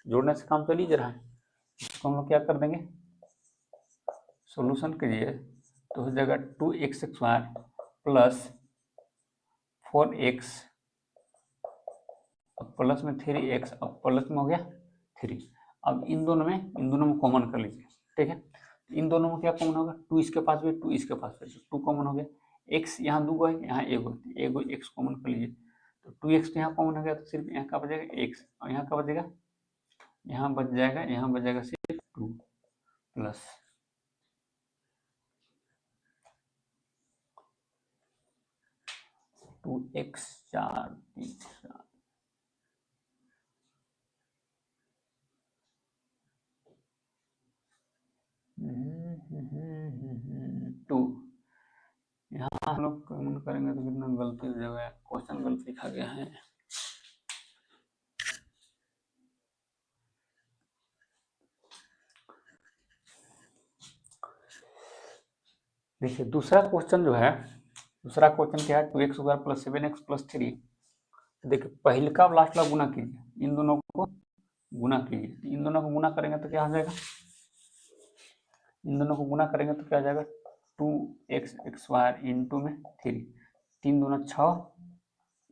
जोड़ने से काम चल ही जा रहा है। इसको हम लोग क्या कर देंगे, सोल्यूशन कीजिए तो हो जाएगा 2x² प्लस 4x अब प्लस में 3x, अब प्लस में हो गया 3। अब इन दोनों में कॉमन कर लीजिए। ठीक है, इन दोनों में क्या कॉमन होगा, 2 इसके पास भी 2 इसके पास भी, 2 कॉमन हो गया। x यहाँ 2 है, यहाँ 1 x कॉमन कर लीजिए तो 2x तो यहाँ कॉमन हो गया, तो सिर्फ यहाँ का बचेगा x और यहाँ का बचेगा, यहाँ बच जाएगा सिर्फ 2 प्लस 2x 4 3 4 2। यहाँ हम लोग कॉमन करेंगे तो कितना गलती हो जाएगा, क्वेश्चन गलत लिखा गया है। देखिए दूसरा क्वेश्चन जो है, दूसरा क्वेश्चन क्या है, 2x² प्लस 7x प्लस 3। देखिए पहले का लास्ट ला गुना कीजिए, इन दोनों को गुना कीजिए। तो इन दोनों को गुना करेंगे तो क्या हो जाएगा, इन दोनों को गुना करेंगे तो क्या हो जाएगा 2x² इंटू में 3, 3 दूना 6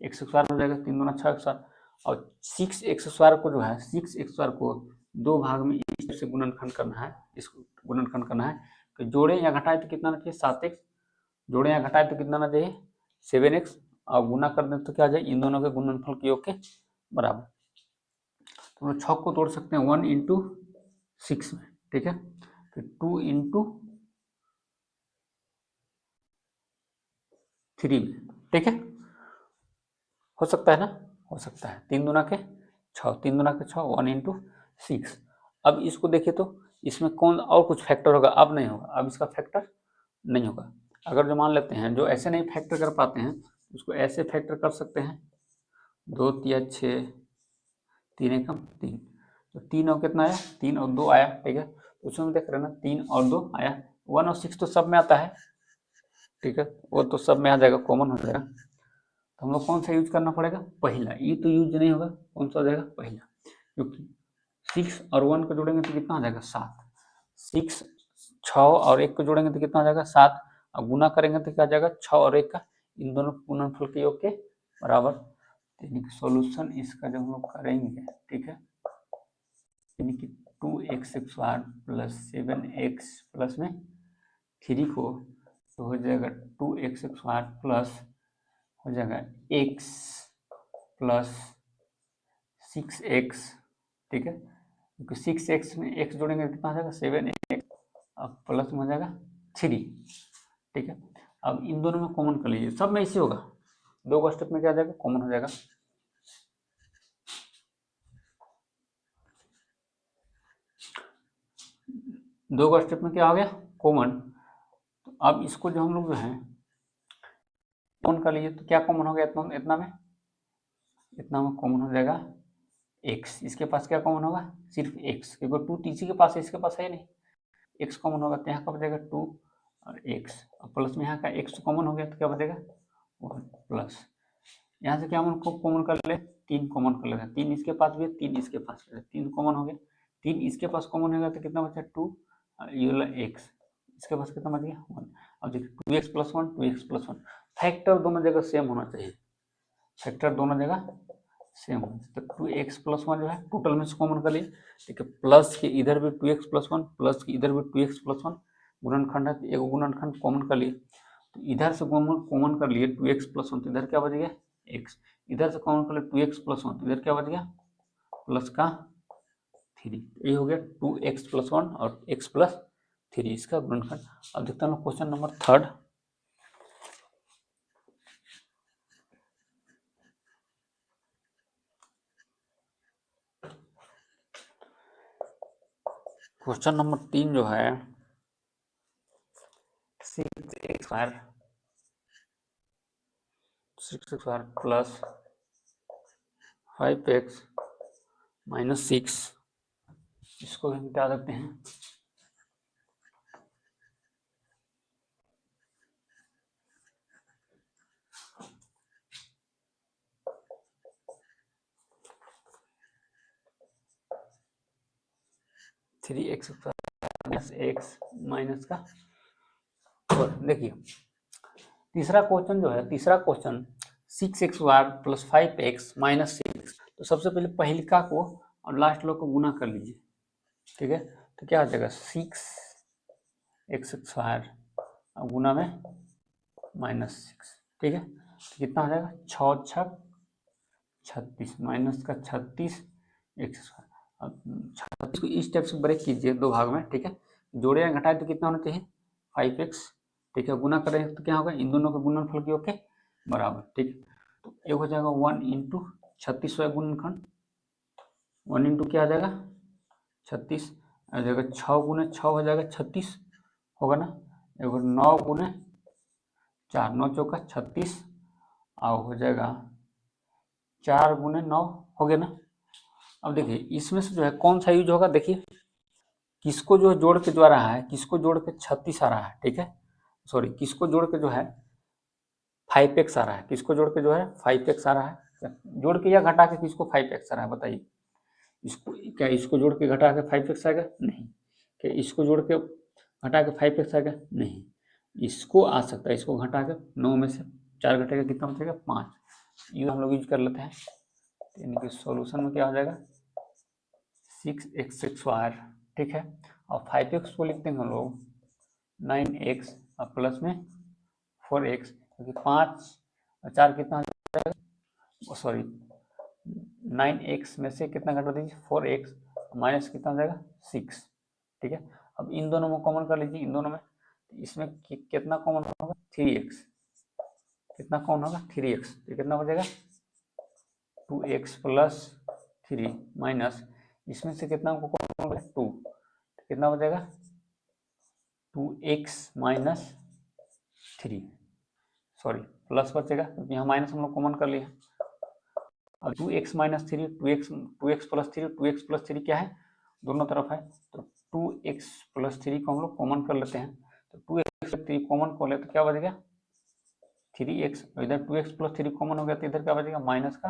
x² हो जाएगा, 3 दूना 6 x²। और 6x² को जो है 6x² को दो भाग में इस तरह से गुणनखंड करना है, इसको गुणनखंड करना है कि जोड़े या घटाए तो कितना आना चाहिए 7x, जोड़े या घटाए तो कितना आना चाहिए 7x, और गुना कर दें तो क्या आ जाए इन दोनों के गुणनफल के योग के बराबर। तो हम लोग 6 को तोड़ सकते हैं 1 इंटू 6 में, ठीक है, फिर 2 इंटू 3 में, ठीक है, हो सकता है ना, हो सकता है। 3 दूना के 6, 3 दूना के 6, 1 इंटू 6। अब इसको देखिए तो इसमें कौन और कुछ फैक्टर होगा, अब नहीं होगा, अब इसका फैक्टर नहीं होगा। अगर जो मान लेते हैं जो ऐसे नहीं फैक्टर कर पाते हैं उसको ऐसे फैक्टर कर सकते हैं, 2 तिया 6, 3 एकम 3, तो 3 और कितना आया 3 और 2 आया, ठीक है, तो उसमें देख रहे हैं ना 3 और 2 आया, 1 और 6 तो सब में आता है, ठीक है, वो तो सब में आ जाएगा, कॉमन हो जाएगा। तो हम लोग कौन सा यूज करना पड़ेगा, पहला, ये तो यूज नहीं होगा, कौन सा हो जाएगा पहला, क्योंकि 6 और 1 को जोड़ेंगे तो कितना आ जाएगा 7, 6 6 और 1 को जोड़ेंगे तो कितना आ जाएगा 7, और गुना करेंगे तो क्या आ जाएगा 6 और 1 का, इन दोनों गुणनफल के योग के बराबर। यानी कि सॉल्यूशन इसका जब हम लोग करेंगे, ठीक है, यानी कि 2x² प्लस 7x प्लस में 3 को, तो हो जाएगा 2x² प्लस हो जाएगा x प्लस 6x, ठीक है, क्योंकि 6x में x जोड़ेंगे कितना हो जाएगा 7x, अब प्लस में हो जाएगा 3, ठीक है। अब इन दोनों में कॉमन कर लीजिए, सब में इसी होगा, 2 स्टेप में क्या आ जाएगा कॉमन हो जाएगा, दो स्टेप में क्या आ गया कॉमन। तो अब इसको जो हम लोग जो है कॉमन कर लीजिए तो क्या कॉमन हो गया इतना में, इतना में कॉमन हो जाएगा x, इसके पास क्या कॉमन होगा सिर्फ x, क्योंकि 2 इसी के पास है, इसके पास है नहीं, x कॉमन होगा तो यहाँ का बचेगा 2 और x, और प्लस में यहाँ का x कॉमन हो गया तो क्या बचेगा 1 प्लस, यहाँ से क्या हम को कॉमन कर ले 3 कॉमन कर लेते हैं, 3 इसके पास भी है 3 इसके पास भी है, 3 कॉमन हो गया, 3 इसके पास कॉमन होगा तो कितना बचा 2 और ये वाला x, इसके पास कितना बच गया 1। अब देखिए 2x plus 1 2x plus 1, factor दोनों जगह सेम होना चाहिए, फैक्टर दोनों जगह सेम होना चाहिए। तो 2x प्लस 1 जो है टोटल में से कॉमन कर लिए, देखिए प्लस के इधर भी 2x प्लस 1 प्लस के इधर भी 2x प्लस 1, गुणनखंड है तो एक गुणनखंड कॉमन कर लिए, तो इधर से कॉमन कर लिए 2x प्लस 1, तो इधर क्या बच गया x, इधर से कॉमन कर लिए 2x प्लस 1, तो इधर क्या बच गया प्लस का 3, ये हो गया 2x प्लस 1 और x प्लस 3 इसका गुणनखंड। अब देखते हैं क्वेश्चन नंबर 3, क्वेश्चन नंबर 3 जो है 6x² प्लस 5x माइनस 6, इसको हम क्या सकते हैं 3x माइनस x माइनस का, देखिए तीसरा क्वेश्चन जो है, तीसरा question 6x² plus 5x minus 6, तो सबसे पहले पहलिका को और लास्ट लोग को गुना कर लीजिए, ठीक है, तो क्या हो जाएगा 6x² और गुना में माइनस 6, ठीक है, तो कितना हो जाएगा 6 छक 36 माइनस का 36 x², अब 36 को इस टाइप से ब्रेक कीजिए दो भाग में, ठीक है, जोड़े या घटाए तो कितना होना चाहिए 5x, ठीक है, गुना करें तो क्या होगा इन दोनों का गुणनफल के योग के बराबर, ठीक है, तो एक हो जाएगा 1 इंटू 36 गुणनखंड, 1 इंटू क्या आ जाएगा 36 आ जाएगा, 6 गुने 6 हो जाएगा 36 होगा ना, एक 9 गुने 4 9 चौका 36 और हो जाएगा 4 गुने 9 हो गया ना। अब देखिए इसमें से जो है कौन सा यूज होगा, देखिए किसको जो जोड़ के जो आ रहा है, किसको जोड़ के 36 आ रहा है, ठीक है, सॉरी किसको जोड़ के जो है 5x आ रहा है, किसको जोड़ के जो है 5x आ रहा है, जोड़ के या घटा के किसको 5x आ रहा है बताइए, इसको क्या इसको जोड़ के घटा के 5x आएगा? नहीं। क्या इसको जोड़ के घटा के 5x आएगा? नहीं। इसको आ सकता है, इसको घटा के 9 में से 4 घटेगा कितना बचेगा? 5। ये हम लोग यूज कर लेते हैं, यानी कि सॉल्यूशन में क्या हो जाएगा? 6x²। ठीक है, और 5x को लिख देंगे हम लोग 9x और प्लस में 4x, क्योंकि 5 और 4 कितना हो जाएगा? सॉरी 9x में से कितना घटा दीजिए? 4x, माइनस कितना हो जाएगा? 6। ठीक है, अब इन दोनों में कॉमन कर लीजिए, इन दोनों में। इसमें कितना कॉमन होगा? 3x। कितना कॉमन होगा? 3x। तो कितना बचेगा? 2x प्लस 3 माइनस इसमें से कितना को कॉमन होगा? 2। तो कितना बचेगा? 2x माइनस 3, सॉरी प्लस बचेगा क्योंकि यहाँ माइनस हम लोग कॉमन कर लिए। अब 2x minus 3, 2x plus 3, 2x plus 3 क्या है? दोनों तरफ है, तो 2x प्लस 3 को हम लोग कॉमन कर लेते हैं। तो 2x 3 कॉमन कर ले तो क्या बचेगा? 3x। इधर 2x प्लस 3 कॉमन हो गया तो इधर क्या बचेगा? माइनस का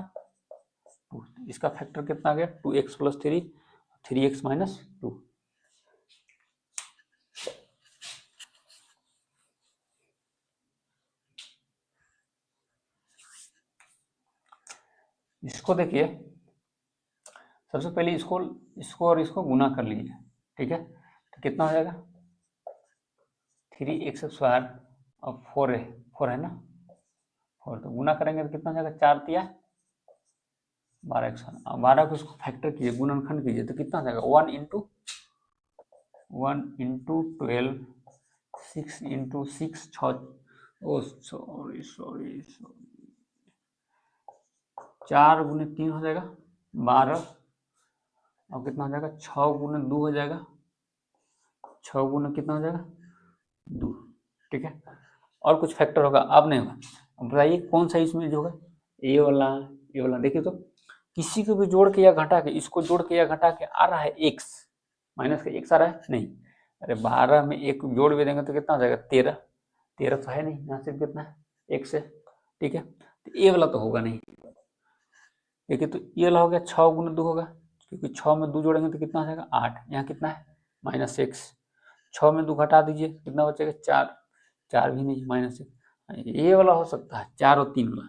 2। इसका फैक्टर कितना आ गया? 2x plus 3, 3x minus 2। इसको देखिए, सबसे पहले इसको और इसको गुना कर लीजिए। ठीक है, तो कितना हो जाएगा? 3x² और 4 है ना, 4 तो गुना करेंगे तो कितना हो जाएगा? 4 तिया 12x। अब 12 को इसको फैक्टर कीजिए, गुणनखंड कीजिए तो कितना हो जाएगा? 1 इंटू 12, 6 इंटू 6, 6, ओ सॉरी 4 गुने 3 हो जाएगा 12, और कितना हो जाएगा? 6 गुने 2 हो जाएगा, 6 गुने कितना हो जाएगा? 2। ठीक है, और कुछ फैक्टर होगा? अब नहीं होगा। अब बताइए कौन सा इसमें जो होगा? ये वाला देखिए, तो किसी को भी जोड़ के या घटा के, इसको जोड़ के या घटा के आ रहा है x, माइनस का x आ रहा है? नहीं। अरे 12 में एक जोड़ भी देंगे तो कितना हो जाएगा? 13। 13 तो है नहीं, यहाँ से कितना है? x है। ठीक है, तो ये वाला तो होगा नहीं। देखिए, तो ये वाला हो गया 6 गुने 2 होगा, क्योंकि 6 में 2 जोड़ेंगे तो कितना हो जाएगा? 8। यहाँ कितना है? Minus x। 6 में 2 घटा दीजिए, कितना बचेगा? 4। 4 भी नहीं, माइनस 1। ये वाला हो सकता है 4 और 3 वाला,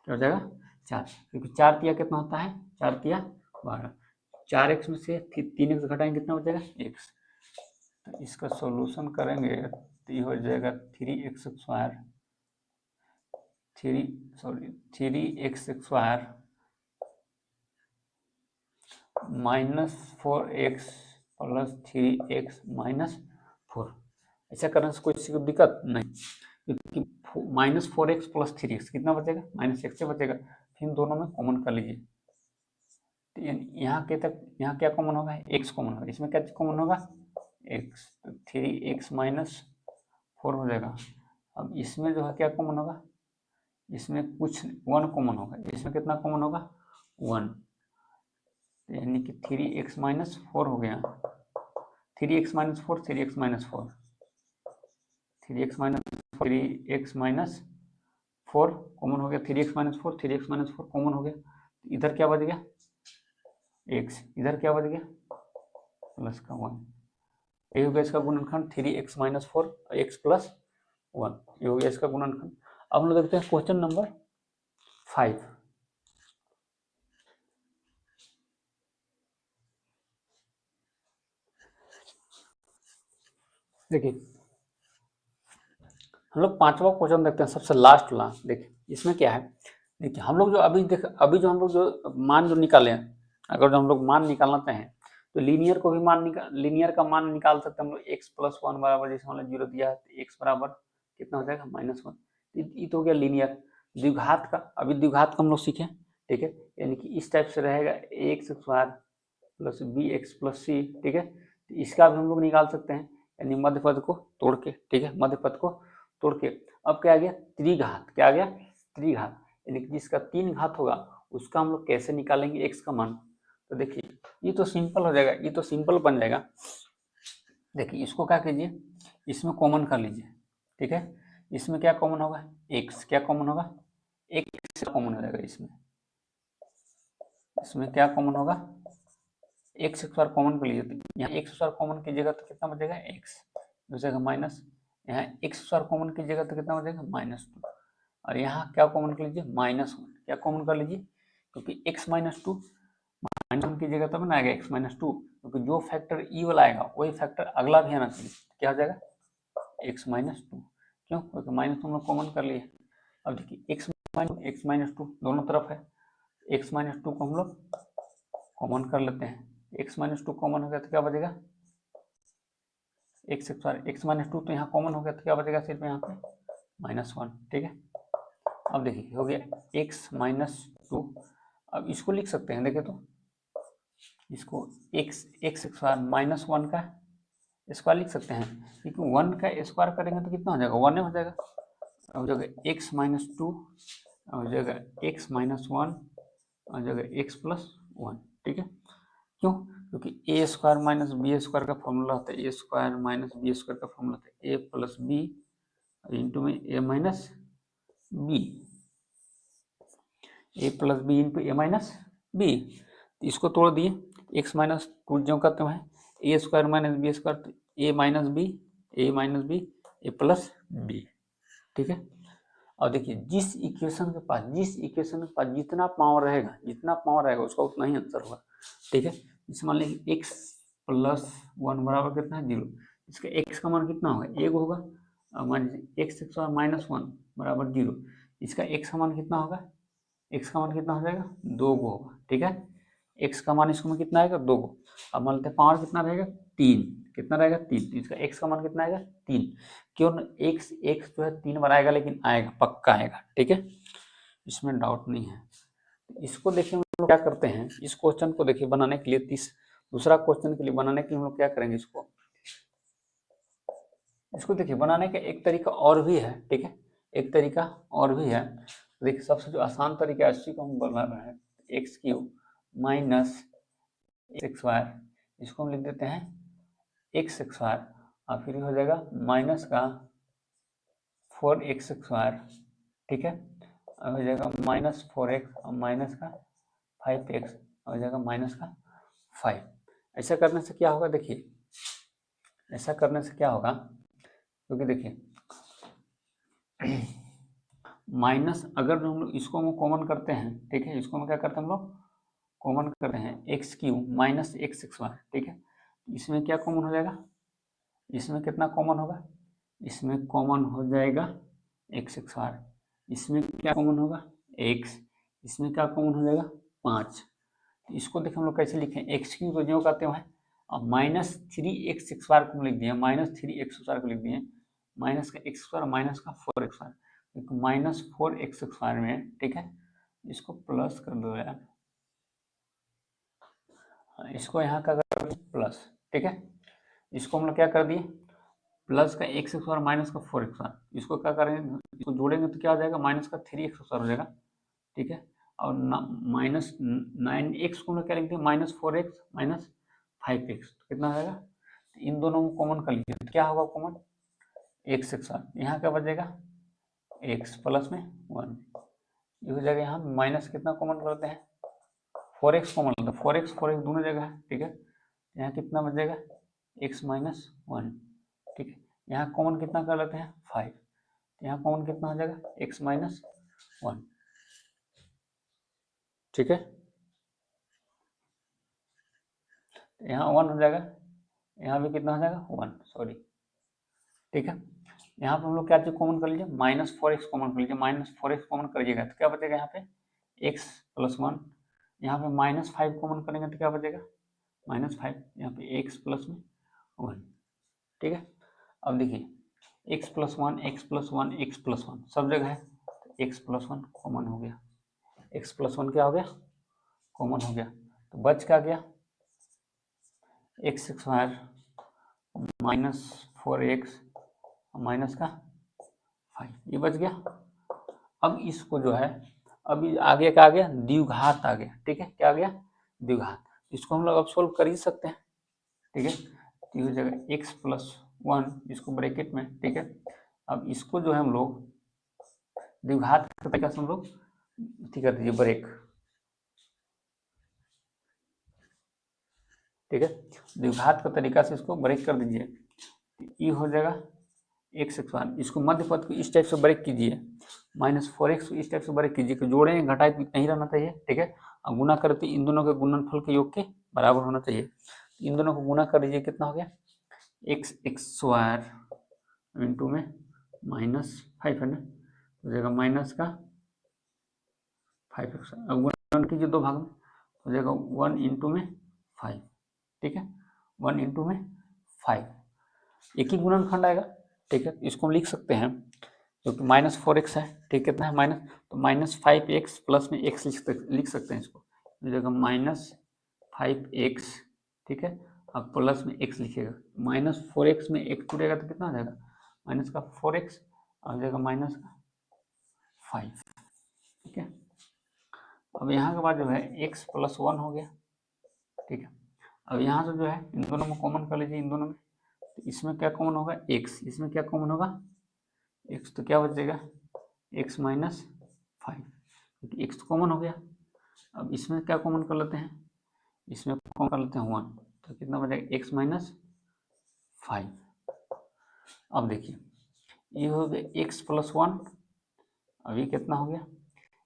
क्या हो जाएगा? 4, क्योंकि 4 तिया कितना होता है? 4 तिया 12। 4x में से 3x घटाएंगे कितना बचेगा? x। तो इसका सॉल्यूशन करेंगे तो ये हो जाएगा 3x² 3x² minus 4x plus 3x minus 4। ऐसा करने से कोई किसी को दिक्कत नहीं, क्योंकि माइनस 4x प्लस 3x कितना बचेगा? माइनस x से बचेगा। फिर दोनों में कॉमन कर लीजिए, तो यहाँ के तक यहाँ क्या कॉमन होगा? x कॉमन होगा। इसमें क्या कॉमन होगा? x, तो 3x माइनस 4 हो जाएगा। अब इसमें जो है क्या कॉमन होगा? इसमें कुछ 1 कॉमन होगा। इसमें कितना कॉमन होगा? 1, यानी कि 3x माइनस 4 हो गया। 3x minus 4, 3x minus 4, 3x minus 4 common हो गया। 3x minus 4, 3x minus 4 common हो गया। इधर क्या बच गया? x। इधर क्या बच गया? प्लस का 1। ये हो गया इसका गुणनखंड 3x माइनस 4 x प्लस 1। ये हो गया इसका गुणनखंड। अब हम लोग देखते हैं क्वेश्चन नंबर 5। देखिए, हम लोग 5वां क्वेश्चन देखते हैं, सबसे लास्ट वाला। देखिए इसमें क्या है? देखिए हम लोग जो अभी जो हम लोग जो मान जो निकाले हैं, अगर जो हम लोग मान निकालना चाहें तो लीनियर को भी लीनियर का मान निकाल सकते हैं हम लोग। x प्लस 1 बराबर, जैसे मान लो 0 दिया है तो x बराबर कितना हो जाएगा? -1। ये तो हो गया लीनियर। द्विघात का, अभी द्विघात का हम लोग सीखे। ठीक है, यानी कि इस टाइप से रहेगा ax² plus bx plus c। ठीक है, तो इसका भी हम लोग निकाल सकते हैं, यानी मध्य पद को तोड़ के। ठीक है, मध्य पद को तोड़ के अब क्या आ गया? त्रिघात। क्या आ गया? त्रिघात, यानी कि जिसका 3 घात होगा उसका हम लोग कैसे निकालेंगे x का मान? तो देखिए ये तो सिंपल हो जाएगा, ये तो सिंपल बन जाएगा। देखिए इसको क्या कीजिए, इसमें कॉमन कर लीजिए। ठीक है, इसमें क्या कॉमन होगा? x। क्या कॉमन होगा? x कॉमन हो जाएगा। इसमें क्या कॉमन होगा? एक्स स्क्वायर कॉमन कर लीजिए, तो यहाँ एक्स स्क्वायर कॉमन कीजिएगा तो कितना बचेगा एक्स, बचेगा माइनस, यहाँ एक्स स्क्वायर कॉमन कीजिएगा तो कितना बचेगा -2, और यहाँ क्या कॉमन कर लीजिए -1, क्या कॉमन कर लीजिए, क्योंकि x -2 -1 कीजिएगा तब ना आएगा x -2, क्योंकि जो फैक्टर ई वाला आएगा वही फैक्टर अगला भी आना चाहिए, क्या हो जाएगा x -2, क्यों, क्योंकि माइनस हम लोग कॉमन कर लिए। अब देखिए x -2 दोनों तरफ है, x -2 को हम लोग कॉमन कर लेते हैं, x -2 कॉमन हो गया तो क्या बचेगा x -2, तो यहाँ कॉमन हो गया तो क्या बचेगा सिर्फ यहाँ पे -1, ठीक है। अब देखिए हो गया x -2, अब इसको लिख सकते हैं, देखे तो इसको x स्क्वायर -1 का स्क्वायर लिख सकते हैं, क्योंकि 1 का स्क्वायर करेंगे तो कितना हो जाएगा 1 हो जाएगा, हो जाएगा x -2, हो जाएगा x -1, हो जाएगा x +1, ठीक है। क्यों, क्योंकि a square minus B square का फॉर्मूला होता है, a square minus B square का फॉर्मूला होता है a प्लस बी इंटू में a minus B, a plus B into A minus B. इसको तोड़ दिए, x माइनस 2 जो करते हैं a square minus B square, तो a minus B, a minus B, A plus B, ठीक है। और देखिए जिस इक्वेशन के पास जितना पावर रहेगा उसका उतना ही आंसर होगा, ठीक है। जैसे मान लीजिए x +1 बराबर कितना है 0, इसका x का मान कितना होगा 1 होगा, और मान लीजिए x स्क्वायर -1 बराबर 0, इसका x का मान कितना होगा, x का मान कितना हो जाएगा 2 को होगा, ठीक है। x का मान इसको में कितना आएगा 2 को, अब मान लेते हैं पावर कितना रहेगा 3, कितना रहेगा 3, तो इसका x का मान कितना आएगा 3, क्यों x जो है 3 बार आएगा, लेकिन आएगा पक्का आएगा, ठीक है, इसमें डाउट नहीं है। इसको देखिए हम लोग क्या करते हैं, इस क्वेश्चन को देखिए बनाने के लिए दूसरा क्वेश्चन के लिए बनाने के लिए हम लोग क्या करेंगे, इसको देखिए बनाने का एक तरीका और भी है, ठीक है, एक तरीका और भी है। देखिए सबसे जो आसान तरीका है इसी को हम बना रहे हैं, x³ माइनस x स्क्वायर, इसको हम लिख देते हैं x स्क्वायर, और फिर हो जाएगा माइनस का 4x स्क्वायर, ठीक है, और हो जाएगा -4x और माइनस का 5x, हो जाएगा -5। ऐसा करने से क्या होगा, देखिए ऐसा करने से क्या होगा, क्योंकि देखिए माइनस अगर हम लोग इसको हम कॉमन करते हैं, ठीक है, इसको हम क्या करते हैं हम लोग कॉमन करते हैं x³ माइनस x स्क्वायर, ठीक है, इसमें क्या कॉमन हो जाएगा, इसमें कितना कॉमन होगा, इसमें कॉमन हो जाएगा x स्क्वायर, इसमें क्या कॉमन होगा x, इसमें क्या कॉमन हो जाएगा 5। इसको देखिए हम लोग कैसे लिखें, x³ को जो कहते हैं अब -3x स्क्वायर को लिख दिए, -3x स्क्वायर को लिख दिए, माइनस का x स्क्वायर माइनस का 4x स्क्वायर, -4x स्क्वायर में, ठीक है, इसको प्लस कर दो यार, इसको यहाँ का कर प्लस, ठीक है, इसको हम लोग क्या कर दिए प्लस का x स्क्वायर माइनस का 4x स्क्वायर, इसको क्या करेंगे, इसको जोड़ेंगे तो क्या हो जाएगा माइनस का 3x स्क्वायर हो जाएगा, ठीक है, और -9x को हम लोग क्या लिखते हैं -4x माइनस 5x, तो कितना हो जाएगा, तो इन दोनों को कॉमन कर लीजिए, तो क्या होगा कॉमन x स्क्वायर, यहाँ क्या बचेगा x प्लस में 1, ये हो जाएगा, यहाँ माइनस कितना कॉमन करते हैं 4x कॉमन लेते हैं, 4x दोनों जगह है, ठीक है, यहाँ कितना बचेगा x -1, ठीक है, यहाँ कॉमन कितना कर लेते हैं 5, यहाँ कॉमन कितना हो जाएगा x -1, ठीक है, यहाँ 1 हो जाएगा, यहाँ भी कितना हो जाएगा 1, सॉरी, ठीक है। यहाँ पे हम लोग क्या चीज कॉमन कर लीजिए -4x कॉमन कर लीजिए, -4x कॉमन करिएगा तो क्या बचेगा यहाँ पे x +1, यहाँ पे -5 कॉमन करेंगे तो क्या बचेगा -5, यहाँ पे x प्लस में 1, ठीक है। अब देखिए x +1 x +1 x +1 सब जगह है, तो x +1 कॉमन हो गया, x +1 क्या हो गया कॉमन हो गया, तो बच क्या गया x स्क्वायर -4x माइनस का 5, ये बच गया। अब इसको जो है अभी आगे क्या आ गया द्विघात आ गया, ठीक है, क्या आ गया द्विघात, इसको हम लोग अब सोल्व कर ही सकते हैं, ठीक है, तो हो जाएगा x +1 इसको ब्रैकेट में, ठीक है, अब इसको जो है हम लोग द्विघात के तरीका से हम लोग ठीक कर दीजिए ब्रेक, ठीक है। द्विघात का तरीका से इसको ब्रेक कर दीजिए, ये हो जाएगा एक्स स्क्वायर। इसको मध्य पद को इस टाइप से ब्रेक कीजिए, -4x इस टाइप से ब्रेक कीजिए कि जोड़े घटाए नहीं रहना चाहिए, ठीक है। अब गुना करें तो इन दोनों के गुणनफल के योग के बराबर होना चाहिए। इन दोनों को गुना कर दीजिए, कितना हो गया एक्स स्क्वायर इंटू में -5 है ना, हो जाएगा माइनस का 5x। अब गुणन कीजिए दो भाग में, हो जाएगा 1 इंटू में 5, ठीक है, 1 इंटू में 5, एक ही गुणनखंड आएगा, ठीक है। इसको हम लिख सकते हैं क्योंकि -4x है, ठीक, कितना है माइनस, तो -5x प्लस में x लिख सकते हैं इसको, हो जाएगा -5x, ठीक है। अब प्लस में x लिखिएगा, -4x में x जुड़ेगा तो कितना हो जाएगा माइनस का 4x, आ जाएगा माइनस का 5, ठीक है। अब यहाँ के बाद जो है x + 1 हो गया, ठीक है। अब यहाँ से जो है इन दोनों में कॉमन कर लीजिए, इन दोनों में, तो इसमें क्या कॉमन होगा x, इसमें क्या कॉमन होगा x, तो क्या बचेगा x - 5, क्योंकि x तो कॉमन हो गया। अब इसमें क्या कॉमन कर लेते हैं, इसमें कॉमन कर लेते हैं 1, तो कितना बचेगा x - 5। अब देखिए ये हो गया x + 1, अब ये कितना हो गया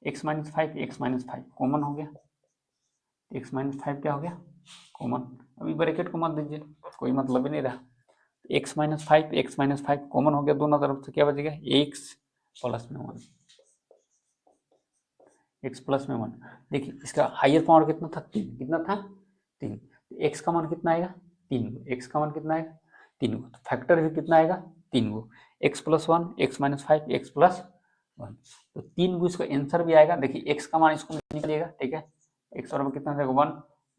x - 5, x - 5 कॉमन हो गया, x - 5 क्या हो गया कॉमन। अभी ब्रैकेट को मत दीजिए, कोई मतलब ही नहीं रहा, x - 5 x - 5 कॉमन हो गया दोनों तरफ से, क्या बचेगा x + 1, x + 1। देखिए इसका हायर पावर कितना था 3, कितना था 3, x का मान कितना आएगा 3 गो, x का मान कितना आएगा 3 गो, तो फैक्टर भी कितना आएगा 3 गो, x + 1 x - 5 x + 1, तो 3 गो इसका आंसर भी आएगा। देखिए x का मान इसको निकलिएगा, ठीक है, x बराबर कितना हो जाएगा 1,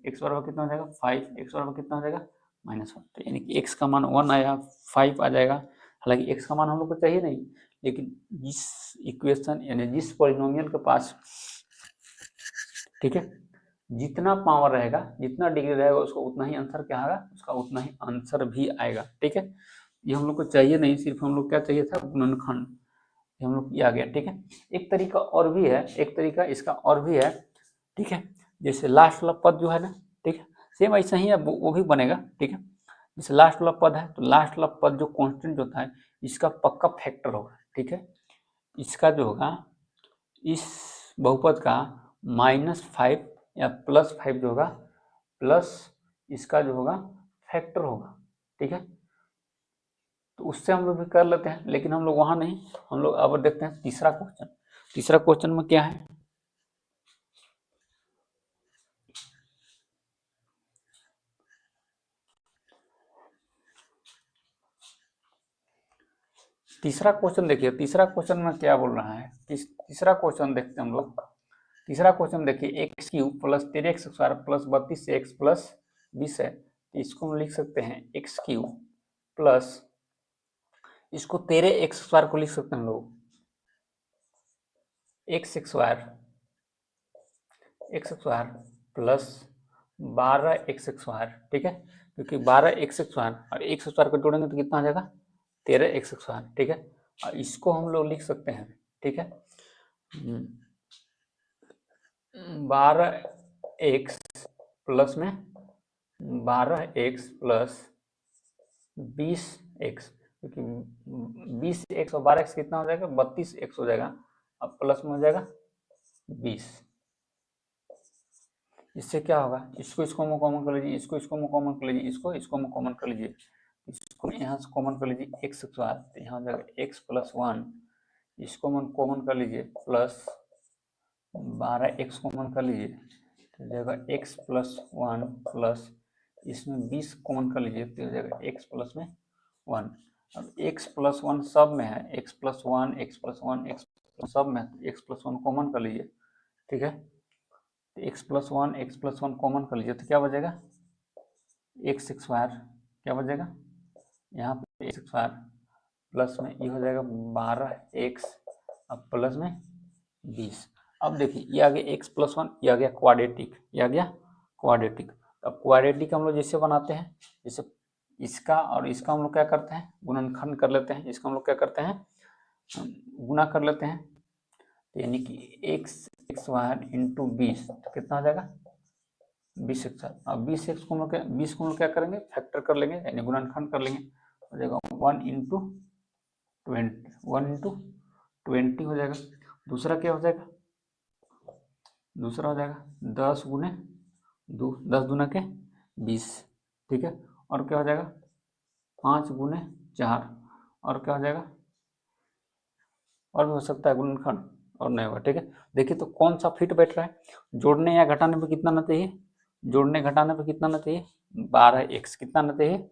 x बराबर कितना हो जाएगा 5, x बराबर कितना हो जाएगा -1, तो यानी कि x का मान 1 आया, 5 आ जाएगा। हालांकि x का मान हम लोग को चाहिए नहीं, लेकिन जिस इक्वेशन यानी जिस पॉलिनोमियल के पास, ठीक है, जितना पावर रहेगा, जितना डिग्री रहेगा, उसको उतना ही आंसर क्या आएगा, उसका उतना ही आंसर भी आएगा, ठीक है। ये हम लोग को चाहिए नहीं, सिर्फ हम लोग क्या चाहिए था गुणनखंड, हम लोग ये आ गया, ठीक है। एक तरीका और भी है, एक तरीका इसका और भी है, ठीक है, जैसे लास्ट वाला पद जो है ना, ठीक है, सेम ऐसा ही है, वो भी बनेगा, ठीक है। जैसे लास्ट वाला पद है, तो लास्ट वाला पद जो कांस्टेंट होता है, इसका पक्का फैक्टर होगा, ठीक है। इसका जो होगा इस बहुपद का -5 या +5 जो होगा, प्लस इसका जो होगा फैक्टर होगा, ठीक है। तो उससे हम लोग भी कर लेते हैं, लेकिन हम लोग वहां नहीं, हम लोग अब देखते हैं तीसरा क्वेश्चन। तीसरा क्वेश्चन में क्या है, तीसरा क्वेश्चन देखिए, तीसरा क्वेश्चन में क्या बोल रहा है, तीसरा क्वेश्चन देखते हैं हम लोग। तीसरा क्वेश्चन देखिए, x³ + 13x² + 32x + 20 है, तो इसको हम लिख सकते हैं x³ प्लस, इसको 13x² को लिख सकते हैं हम लोग x² प्लस 12x², ठीक है, क्योंकि 12x² और x² को जोड़ेंगे तो कितना आ जाएगा 13x², ठीक है। और इसको हम लोग लिख सकते हैं, ठीक है, 12x प्लस में 12x प्लस 20x, क्योंकि 20x और 12x कितना हो जाएगा 32x हो जाएगा, अब प्लस में हो जाएगा 20। इससे क्या होगा, इसको इसको कॉमन कर लीजिए, इसको इसको कॉमन कर लीजिए, इसको इसको कॉमन कर लीजिए, इसको यहाँ से कॉमन कर लीजिए x², तो यहाँ हो जाएगा x + 1, इसको कॉमन कर लीजिए प्लस 12x कॉमन कर लीजिए, तो हो जाएगा x + 1 प्लस इसमें 20 कॉमन कर लीजिए, तो हो जाएगा x + में 1। अब x + 1 सब में है, x + 1 x + 1 x सब में, x + 1 कॉमन कर लीजिए, ठीक है, x + 1 x + 1 कॉमन कर लीजिए, तो क्या बचेगा x², क्या बचेगा यहाँ पे x² प्लस में ये हो जाएगा 12x, अब प्लस में 20। अब देखिए ये आ गया x + 1, ये आ गया क्वाड्रेटिक, ये आ गया क्वाड्रेटिक। अब क्वाड्रेटिक हम लोग जैसे बनाते हैं, जैसे इसका और इसका हम लोग क्या करते हैं गुणनखंड कर लेते हैं, इसका हम लोग क्या करते हैं गुना कर लेते हैं, तो यानी कि x² × 20 तो कितना हो जाएगा 20x। अब 20x को हम लोग 20 को हम लोग क्या करेंगे, फैक्टर कर लेंगे यानी गुणनखंड कर लेंगे। हो जाएगा 1 इंटू 20 हो जाएगा। दूसरा क्या हो जाएगा, दूसरा हो जाएगा 10 गुने 2, 10 दूना के 20, ठीक है। और क्या हो जाएगा 5 गुने 4, और क्या हो जाएगा, और भी हो सकता है गुणनखंड, और नहीं होगा, ठीक है। देखिए तो कौन सा फिट बैठ रहा है, जोड़ने या घटाने पे कितना ना चाहिए, जोड़ने घटाने पे कितना ना चाहिए 12x, कितना ना चाहिए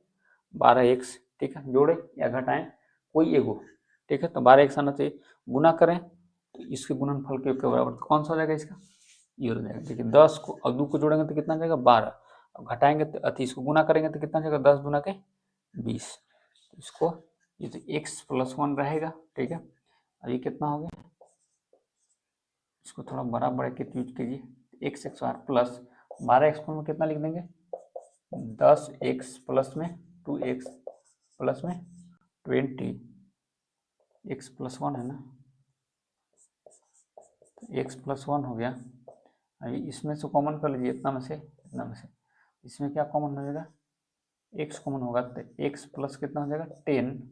12x, ठीक है। जोड़े या घटाएं कोई एगो, ठीक है, तो 12x आना चाहिए। गुना करें तो इसके गुणनफल के बराबर, तो कौन सा हो जाएगा इसका, ये हो जाएगा। देखिए 10 को और 2 को जोड़ेंगे तो कितना जाएगा 12, अब घटाएंगे तो अति इसको गुना करेंगे तो कितना जाएगा 10 दूना के 20, इसको ये तो x प्लस 1 रहेगा, ठीक है। अब ये कितना हो गया, इसको थोड़ा बड़ा ब्रैकेट यूज कीजिए, एक्स एक्स बार प्लस 12x को हम कितना लिख देंगे 10x प्लस में 2x प्लस में 20, x प्लस 1 है ना, x प्लस 1 हो गया। अभी इसमें से कॉमन कर लीजिए, इतना में से इतना में से, इसमें क्या कॉमन हो जाएगा, x कॉमन होगा तो x प्लस कितना हो जाएगा 10,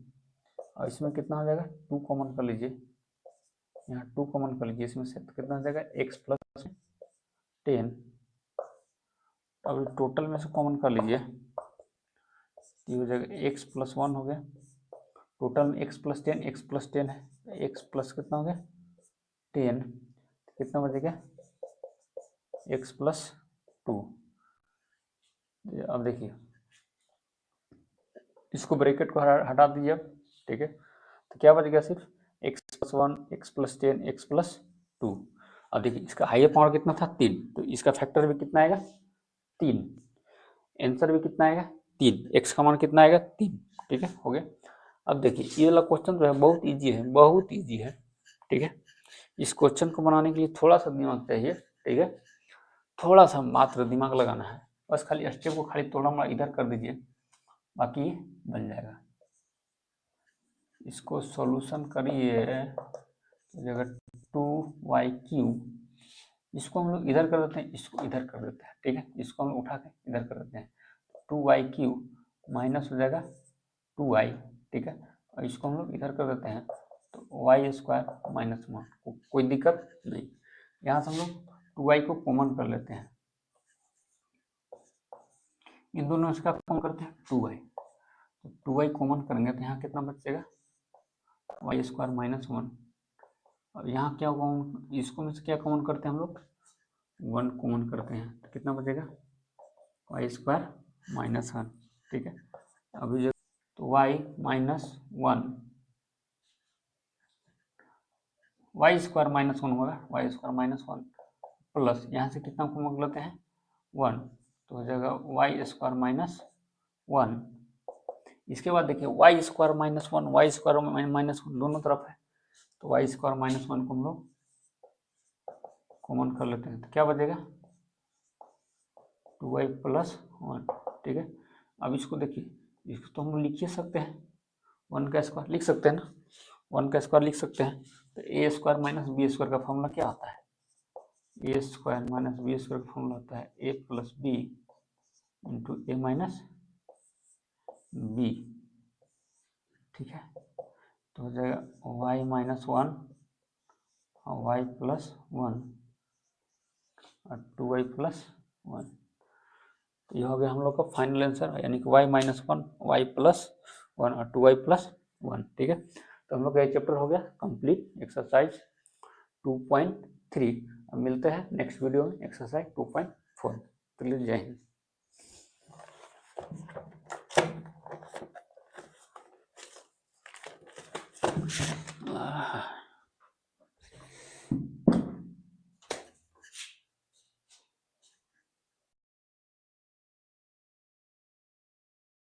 और इसमें कितना हो जाएगा 2 कॉमन कर लीजिए, यहाँ 2 कॉमन कर लीजिए इसमें से, तो कितना हो जाएगा x प्लस 10। अब टोटल में से कॉमन कर लीजिए, ये हो जाएगा x प्लस 1 हो गया, टोटल में x प्लस 10 है, x प्लस कितना हो गया 10, कितना बचेगा x प्लस 2। अब देखिए इसको ब्रैकेट को हटा दीजिए अब, ठीक है, तो क्या बचेगा सिर्फ x plus 1, x plus 10, x plus 2। अब देखिए इसका हायर पावर कितना था 3, तो इसका फैक्टर भी कितना आएगा 3, आंसर भी कितना आएगा 3, x का मान कितना आएगा 3, ठीक है, हो गया। अब देखिए ये वाला क्वेश्चन जो है बहुत इजी है, बहुत इजी है, ठीक है। इस क्वेश्चन को बनाने के लिए थोड़ा सा दिमाग चाहिए, ठीक है, थोड़ा सा मात्र दिमाग लगाना है, बस खाली स्टेप को खाली थोड़ा मोड़ा इधर कर दीजिए, बाकी बन जाएगा। इसको सॉल्यूशन करिए, जगह 2y3, इसको हम लोग इधर कर देते हैं, इसको इधर कर देते हैं, ठीक है, इसको हम उठा के इधर कर देते हैं, 2y3 माइनस हो जाएगा 2y, ठीक है, और इसको हम लोग इधर कर देते हैं तो वाई स्क्वायर माइनस 1, कोई दिक्कत नहीं। यहाँ से हम लोग 2y को कॉमन कर लेते हैं, इन दोनों इसका कॉमन करते हैं 2y, तो 2y कॉमन करेंगे तो यहाँ कितना बचेगा वाई स्क्वायर माइनस 1, और यहाँ क्या कॉमन, इसको में से क्या कॉमन करते हैं हम लोग 1 कॉमन करते हैं, तो कितना बचेगा वाई स्क्वायर माइनस 1, ठीक है। अभी जो तो y minus 1, y square minus 1 होगा, वाई स्क्वायर माइनस 1 प्लस यहाँ से कितना कॉमन कर लेते हैं 1, तो हो जाएगा वाई स्क्वायर माइनस 1। इसके बाद देखिए y square minus 1, y square minus 1 दोनों तरफ है, तो वाई स्क्वायर माइनस 1 को हम लोग कॉमन कर लेते हैं, तो क्या बचेगा 2y प्लस 1, ठीक है। अब इसको देखिए, इसको तो हम लिख ही सकते हैं, 1 का स्क्वायर लिख सकते हैं ना, 1 का स्क्वायर लिख सकते हैं, तो ए स्क्वायर माइनस बी स्क्वायर का फॉर्मूला क्या आता है, ए स्क्वायर माइनस बी स्क्वायर का फॉर्मूला होता है ए plus B into A minus B, ठीक है। तो हो जाएगा वाई माइनस 1 और वाई प्लस 1 और 2y प्लस 1, तो ये हो गया हम लोग का फाइनल आंसर, यानी कि y माइनस 1, वाई प्लस 1 और 2y प्लस 1, ठीक है। तो हम लोग का ये चैप्टर हो गया कंप्लीट, एक्सरसाइज 2.3। अब मिलते हैं नेक्स्ट वीडियो में एक्सरसाइज 2.4, तो लिए जय हिंद।